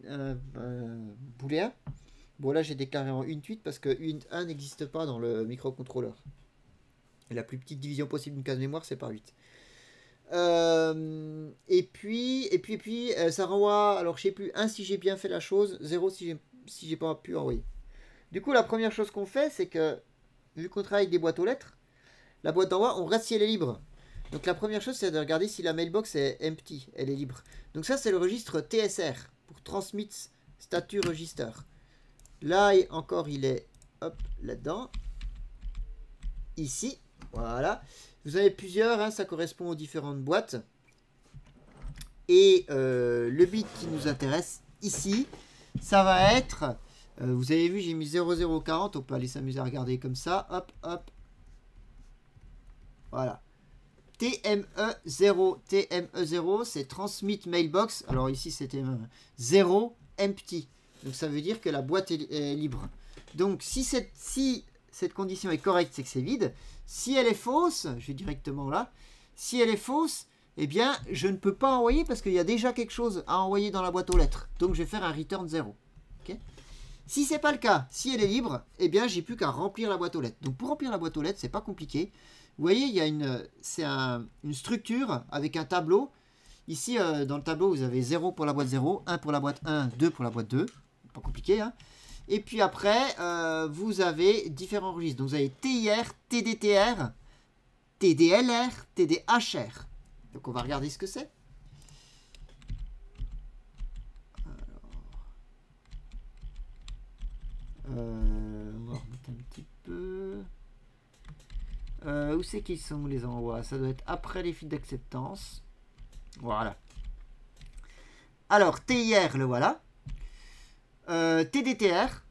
un booléen. Bon là j'ai déclaré en int8 parce que int1 n'existe pas dans le microcontrôleur. Et la plus petite division possible d'une case mémoire, c'est par 8. Et puis, ça renvoie, alors je sais plus, 1 si j'ai bien fait la chose, 0 si j'ai pas pu envoyer. Du coup, la première chose qu'on fait, c'est que, vu qu'on travaille avec des boîtes aux lettres, la boîte d'envoi, on reste si elle est libre. Donc la première chose, c'est de regarder si la mailbox est empty, elle est libre. Donc ça, c'est le registre TSR, pour Transmit Status Register. Là, encore, il est, hop, là-dedans. Ici, voilà. Vous avez plusieurs, hein, ça correspond aux différentes boîtes. Et le bit qui nous intéresse ici, ça va être... vous avez vu, j'ai mis 0040, on peut aller s'amuser à regarder comme ça. Hop, hop. Voilà. TME0. TME0, c'est Transmit Mailbox. Alors ici, c'était 0 empty. Donc ça veut dire que la boîte est libre. Donc si cette condition est correcte, c'est que c'est vide. Si elle est fausse, je vais directement là. Si elle est fausse, eh bien, je ne peux pas envoyer parce qu'il y a déjà quelque chose à envoyer dans la boîte aux lettres. Donc je vais faire un return 0. Okay. Si ce n'est pas le cas, si elle est libre, eh bien, j'ai plus qu'à remplir la boîte aux lettres. Donc pour remplir la boîte aux lettres, c'est pas compliqué. Vous voyez, il y a une structure avec un tableau. Ici, dans le tableau, vous avez 0 pour la boîte 0, 1 pour la boîte 1, 2 pour la boîte 2. Pas compliqué, hein. Et puis après, vous avez différents registres. Donc vous avez TIR, TDTR, TDLR, TDHR. Donc on va regarder ce que c'est. On va remonter un petit peu. Où c'est qu'ils sont les envois? Ça doit être après les fils d'acceptance. Voilà. Alors, TIR, le voilà. TDTR,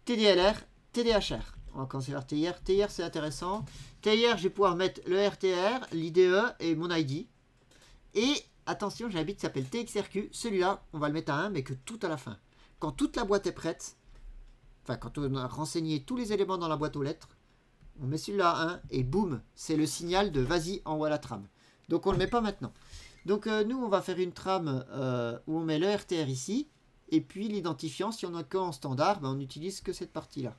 TDLR, TDHR. On va commencer par TIR. TIR, c'est intéressant. TIR, je vais pouvoir mettre le RTR, l'IDE et mon ID. Et attention, j'ai un bit qui s'appelle TXRQ. Celui-là, on va le mettre à 1, mais que tout à la fin. Quand toute la boîte est prête, enfin, quand on a renseigné tous les éléments dans la boîte aux lettres, on met celui-là à 1 et boum, c'est le signal de vas-y, envoie la trame. Donc on ne le met pas maintenant. Donc nous, on va faire une trame où on met le RTR ici. Et puis l'identifiant, si on a qu'en standard, ben, on n'utilise que cette partie-là.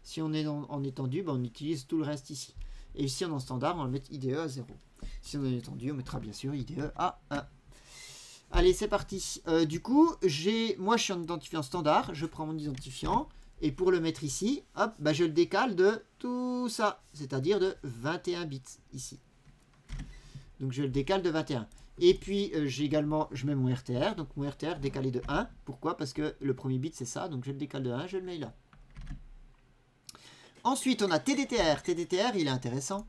Si on est en étendu, ben, on utilise tout le reste ici. Et si on est en standard, on va mettre IDE à 0. Si on est en étendu, on mettra bien sûr IDE à 1. Allez, c'est parti. Du coup, moi je suis en identifiant standard, je prends mon identifiant. Et pour le mettre ici, hop, ben, je le décale de tout ça. C'est-à-dire de 21 bits ici. Donc je le décale de 21. Et puis j'ai également, je mets mon RTR, donc mon RTR décalé de 1. Pourquoi? Parce que le premier bit c'est ça, donc je le décale de 1, je le mets là. Ensuite on a TDTR. TDTR il est intéressant.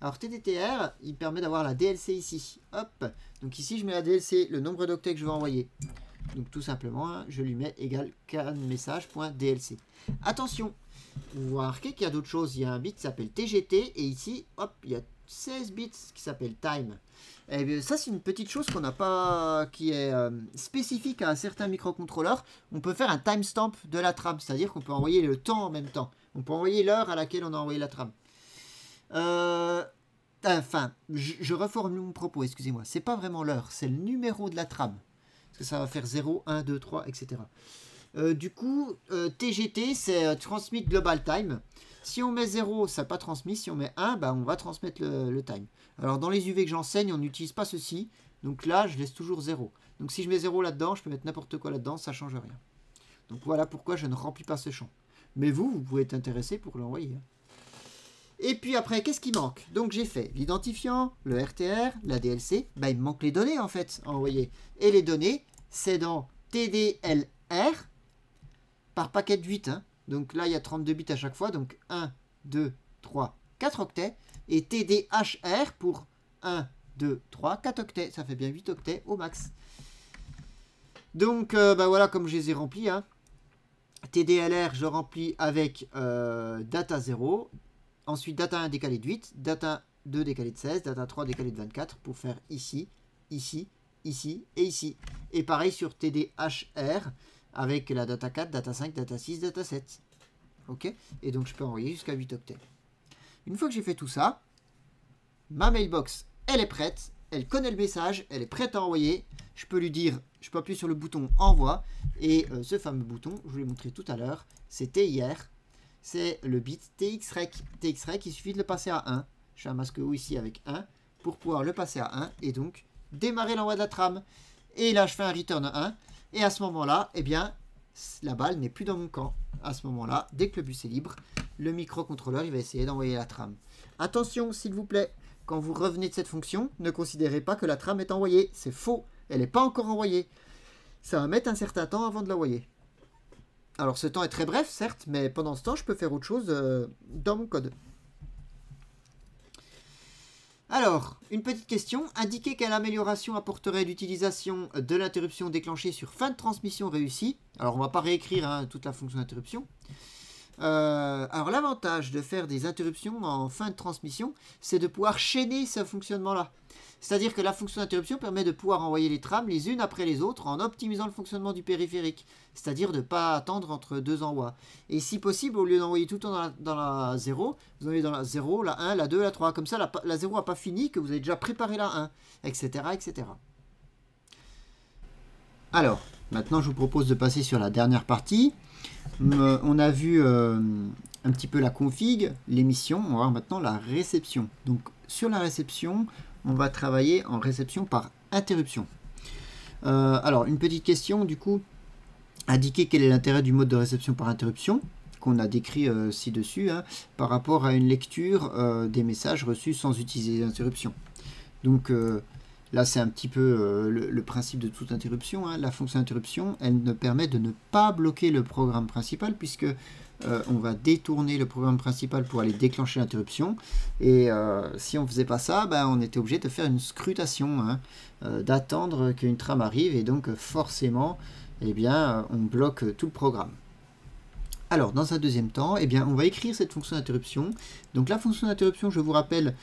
Alors TDTR il permet d'avoir la DLC ici. Hop, donc ici je mets la DLC, le nombre d'octets que je veux envoyer. Donc tout simplement, hein, je lui mets égal canmessage.dlc. Attention, vous remarquez qu'il y a d'autres choses. Il y a un bit qui s'appelle TGT et ici, hop, il y a 16 bits qui s'appelle time. Et bien, ça c'est une petite chose qu'on n'a pas, qui est spécifique à un certain microcontrôleur. On peut faire un timestamp de la trame, c'est-à-dire qu'on peut envoyer le temps en même temps. On peut envoyer l'heure à laquelle on a envoyé la trame. Enfin, je reformule mon propos, excusez-moi. C'est pas vraiment l'heure, c'est le numéro de la trame. Parce que ça va faire 0, 1, 2, 3, etc. Du coup, TGT, c'est Transmit Global Time. Si on met 0, ça n'a pas transmis. Si on met 1, bah, on va transmettre le time. Alors, dans les UV que j'enseigne, on n'utilise pas ceci. Donc là, je laisse toujours 0. Donc, si je mets 0 là-dedans, je peux mettre n'importe quoi là-dedans, ça ne change rien. Donc, voilà pourquoi je ne remplis pas ce champ. Mais vous pouvez être intéressé pour l'envoyer. Et puis après, qu'est-ce qui manque? Donc, j'ai fait l'identifiant, le RTR, la DLC. Bah, il me manque les données, en fait, à envoyer. Et les données, c'est dans TDLR par paquet de 8. Hein. Donc là, il y a 32 bits à chaque fois. Donc 1, 2, 3, 4 octets. Et TDHR pour 1, 2, 3, 4 octets. Ça fait bien 8 octets au max. Donc, bah voilà, comme je les ai remplis. Hein. TDLR, je remplis avec data 0. Ensuite, data 1 décalé de 8. Data 2 décalé de 16. Data 3 décalé de 24 pour faire ici, ici, ici et ici. Et pareil sur TDHR. Avec la data 4, data 5, data 6, data 7. Ok? Et donc, je peux envoyer jusqu'à 8 octets. Une fois que j'ai fait tout ça, ma mailbox, elle est prête. Elle connaît le message. Elle est prête à envoyer. Je peux lui dire, je peux appuyer sur le bouton envoi. Et ce fameux bouton, je vous l'ai montré tout à l'heure, c'est TIR. c'est le bit TXREC. TXREC, il suffit de le passer à 1. Je fais un masque O ici avec 1 pour pouvoir le passer à 1 et donc démarrer l'envoi de la trame. Et là, je fais un return 1. Et à ce moment-là, eh bien, la balle n'est plus dans mon camp. À ce moment-là, dès que le bus est libre, le microcontrôleur il va essayer d'envoyer la trame. Attention, s'il vous plaît, quand vous revenez de cette fonction, ne considérez pas que la trame est envoyée. C'est faux, elle n'est pas encore envoyée. Ça va mettre un certain temps avant de l'envoyer. Alors ce temps est très bref, certes, mais pendant ce temps, je peux faire autre chose dans mon code. Alors, une petite question. Indiquez quelle amélioration apporterait l'utilisation de l'interruption déclenchée sur fin de transmission réussie. Alors, on ne va pas réécrire toute la fonction d'interruption. Alors, l'avantage de faire des interruptions en fin de transmission, c'est de pouvoir chaîner ce fonctionnement-là. C'est-à-dire que la fonction d'interruption permet de pouvoir envoyer les trames les unes après les autres en optimisant le fonctionnement du périphérique. C'est-à-dire de ne pas attendre entre deux envois. Et si possible, au lieu d'envoyer tout le temps dans la 0, vous envoyez dans la 0, la 1, la 2, la 3. Comme ça, la 0 n'a pas fini, que vous avez déjà préparé la 1, etc., etc. Alors, maintenant, je vous propose de passer sur la dernière partie. On a vu un petit peu la config, l'émission. On va voir maintenant la réception. Donc, sur la réception, on va travailler en réception par interruption. Alors, une petite question, du coup, indiquer quel est l'intérêt du mode de réception par interruption, qu'on a décrit ci-dessus, par rapport à une lecture des messages reçus sans utiliser l'interruption. Donc, là, c'est un petit peu le principe de toute interruption. La fonction d'interruption, elle ne permet de ne pas bloquer le programme principal, puisque on va détourner le programme principal pour aller déclencher l'interruption. Et si on ne faisait pas ça, on était obligé de faire une scrutation, d'attendre qu'une trame arrive, et donc forcément, eh bien, on bloque tout le programme. Alors, dans un deuxième temps, eh bien, on va écrire cette fonction d'interruption. Donc la fonction d'interruption, je vous rappelle,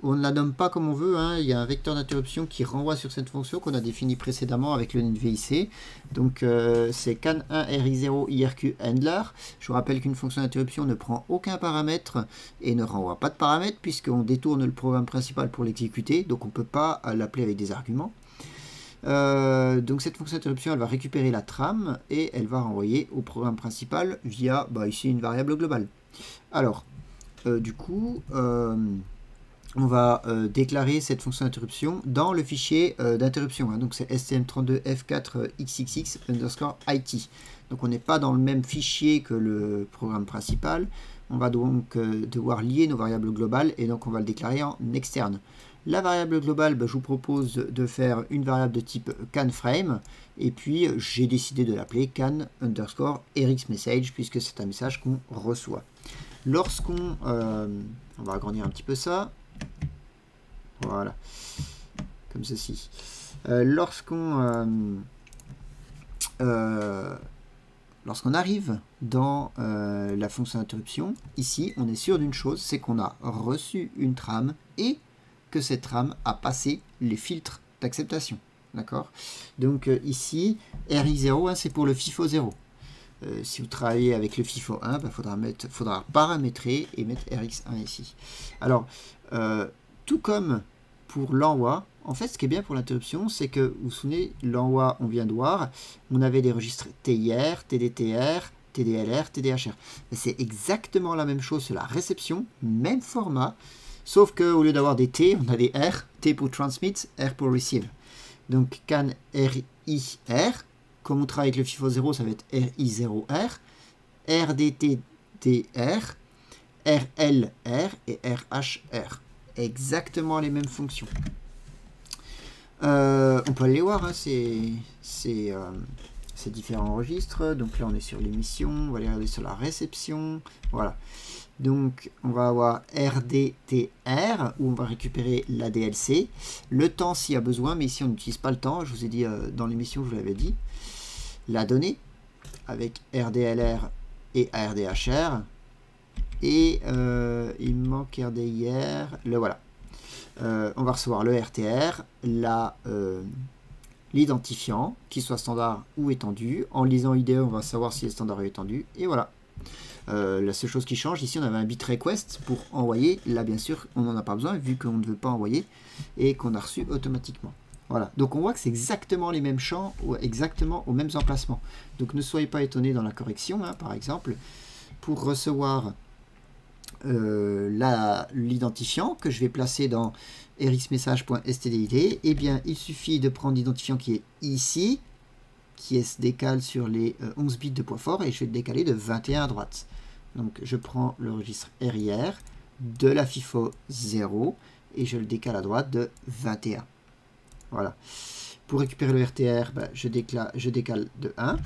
on ne la nomme pas comme on veut, il y a un vecteur d'interruption qui renvoie sur cette fonction qu'on a définie précédemment avec le NVIC. Donc c'est can1ri0 irq handler. Je vous rappelle qu'une fonction d'interruption ne prend aucun paramètre et ne renvoie pas de paramètres puisqu'on détourne le programme principal pour l'exécuter, donc on ne peut pas l'appeler avec des arguments. Donc cette fonction d'interruption, elle va récupérer la trame et elle va renvoyer au programme principal via ici une variable globale. Alors, du coup, on va déclarer cette fonction d'interruption dans le fichier d'interruption. Donc c'est stm32f4xxx underscore it. Donc on n'est pas dans le même fichier que le programme principal. On va donc devoir lier nos variables globales et donc on va le déclarer en externe. La variable globale, je vous propose de faire une variable de type canFrame et puis j'ai décidé de l'appeler can underscore rxMessage puisque c'est un message qu'on reçoit. Lorsqu'on... on va agrandir un petit peu ça. Voilà, comme ceci. Lorsqu'on arrive dans la fonction d'interruption, ici, on est sûr d'une chose, c'est qu'on a reçu une trame et que cette trame a passé les filtres d'acceptation. D'accord? Donc ici, RI0, c'est pour le FIFO 0. Si vous travaillez avec le FIFO 1, faudra paramétrer et mettre RX1 ici. Alors, tout comme pour l'envoi, en fait, ce qui est bien pour l'interruption, c'est que, vous vous souvenez, l'envoi, on vient de voir, on avait des registres TIR, TDTR, TDLR, TDHR. C'est exactement la même chose sur la réception, même format, sauf qu'au lieu d'avoir des T, on a des R, T pour transmit, R pour receive. Donc, can RIR, comme on travaille avec le FIFO 0, ça va être RI0R, RDTTR, RLR et RHR. Exactement les mêmes fonctions. On peut aller voir ces différents registres. Donc là, on est sur l'émission. On va aller regarder sur la réception. Voilà. Donc, on va avoir RDTR, où on va récupérer la DLC. Le temps s'il y a besoin, mais ici, on n'utilise pas le temps. Je vous ai dit dans l'émission, je vous l'avais dit. La donnée, avec RDLR et ARDHR. Et il me manque RDIR, le voilà. On va recevoir le RTR, l'identifiant, qu'il soit standard ou étendu. En lisant IDE, on va savoir si est standard ou étendu. Et voilà. La seule chose qui change, ici on avait un bit request pour envoyer. Là, bien sûr, on n'en a pas besoin vu qu'on ne veut pas envoyer et qu'on a reçu automatiquement. Voilà. Donc on voit que c'est exactement les mêmes champs, exactement aux mêmes emplacements. Donc ne soyez pas étonnés dans la correction, par exemple. pour recevoir l'identifiant que je vais placer dans rxmessage.stdid, eh bien, il suffit de prendre l'identifiant qui est ici, qui se décale sur les 11 bits de poids fort, et je vais le décaler de 21 à droite. Donc, je prends le registre RIR de la FIFO 0, et je le décale à droite de 21. Voilà. Pour récupérer le RTR, ben, je décale de 1,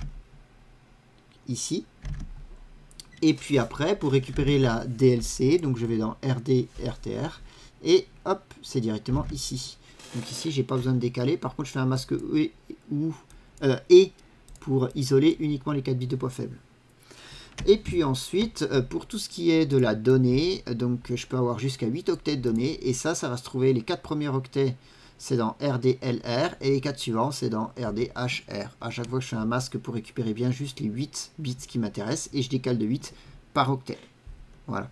ici. Et puis après, pour récupérer la DLC, donc je vais dans RD, RTR, et hop, c'est directement ici. Donc ici, j'ai pas besoin de décaler. Par contre, je fais un masque et pour isoler uniquement les 4 bits de poids faible. Et puis ensuite, pour tout ce qui est de la donnée, donc je peux avoir jusqu'à 8 octets de données, et ça va se trouver, les 4 premiers octets, c'est dans RDLR, et les 4 suivants, c'est dans RDHR. À chaque fois, je fais un masque pour récupérer bien juste les 8 bits qui m'intéressent, et je décale de 8 par octet. Voilà.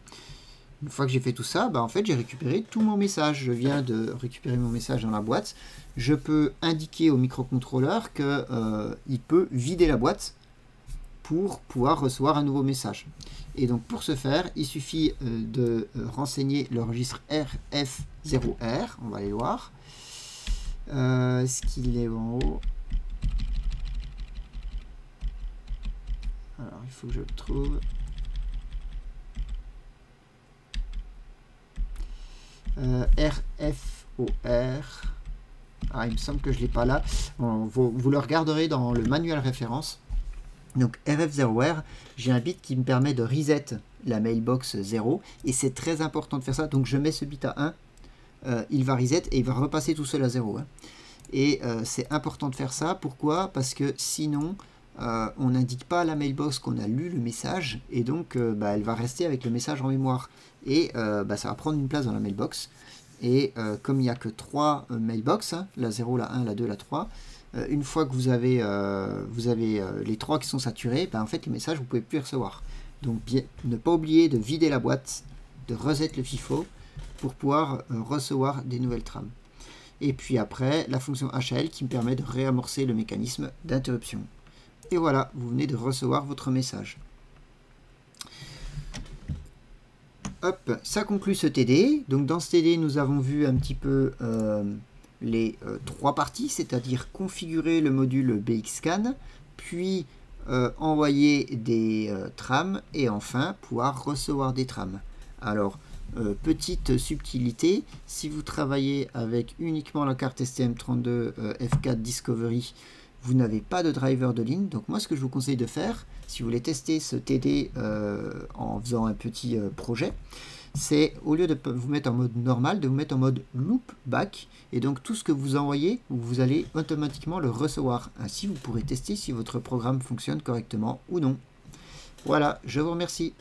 Une fois que j'ai fait tout ça, bah en fait, j'ai récupéré tout mon message. Je viens de récupérer mon message dans la boîte. Je peux indiquer au microcontrôleur qu'il peut vider la boîte pour pouvoir recevoir un nouveau message. Et donc, pour ce faire, il suffit de renseigner le registre RF0R. On va aller voir. Est-ce qu'il est en haut? Alors, il faut que je le trouve. RFOR. Ah, il me semble que je ne l'ai pas là. Vous le regarderez dans le manuel référence. Donc RF0R, j'ai un bit qui me permet de reset la mailbox 0. Et c'est très important de faire ça. Donc je mets ce bit à 1. Il va reset et il va repasser tout seul à 0. Hein. Et c'est important de faire ça. Pourquoi? Parce que sinon, on n'indique pas à la mailbox qu'on a lu le message. Et donc, elle va rester avec le message en mémoire. Et ça va prendre une place dans la mailbox. Et comme il n'y a que 3 mailbox, hein, la 0, la 1, la 2, la 3, une fois que vous avez les 3 qui sont saturés, en fait, les messages, vous ne pouvez plus les recevoir. Donc, ne pas oublier de vider la boîte, de reset le FIFO pour pouvoir recevoir des nouvelles trames. Et puis après, la fonction HL qui me permet de réamorcer le mécanisme d'interruption. Et voilà, vous venez de recevoir votre message. Hop, ça conclut ce TD. Donc dans ce TD, nous avons vu un petit peu les 3 parties, c'est-à-dire configurer le module BXCAN, puis envoyer des trames, et enfin pouvoir recevoir des trames. Alors, petite subtilité, si vous travaillez avec uniquement la carte STM32 F4 Discovery, vous n'avez pas de driver de ligne. Donc moi, ce que je vous conseille de faire, si vous voulez tester ce TD en faisant un petit projet, c'est au lieu de vous mettre en mode normal, de vous mettre en mode loop back. Et donc tout ce que vous envoyez, vous allez automatiquement le recevoir. Ainsi, vous pourrez tester si votre programme fonctionne correctement ou non. Voilà, je vous remercie.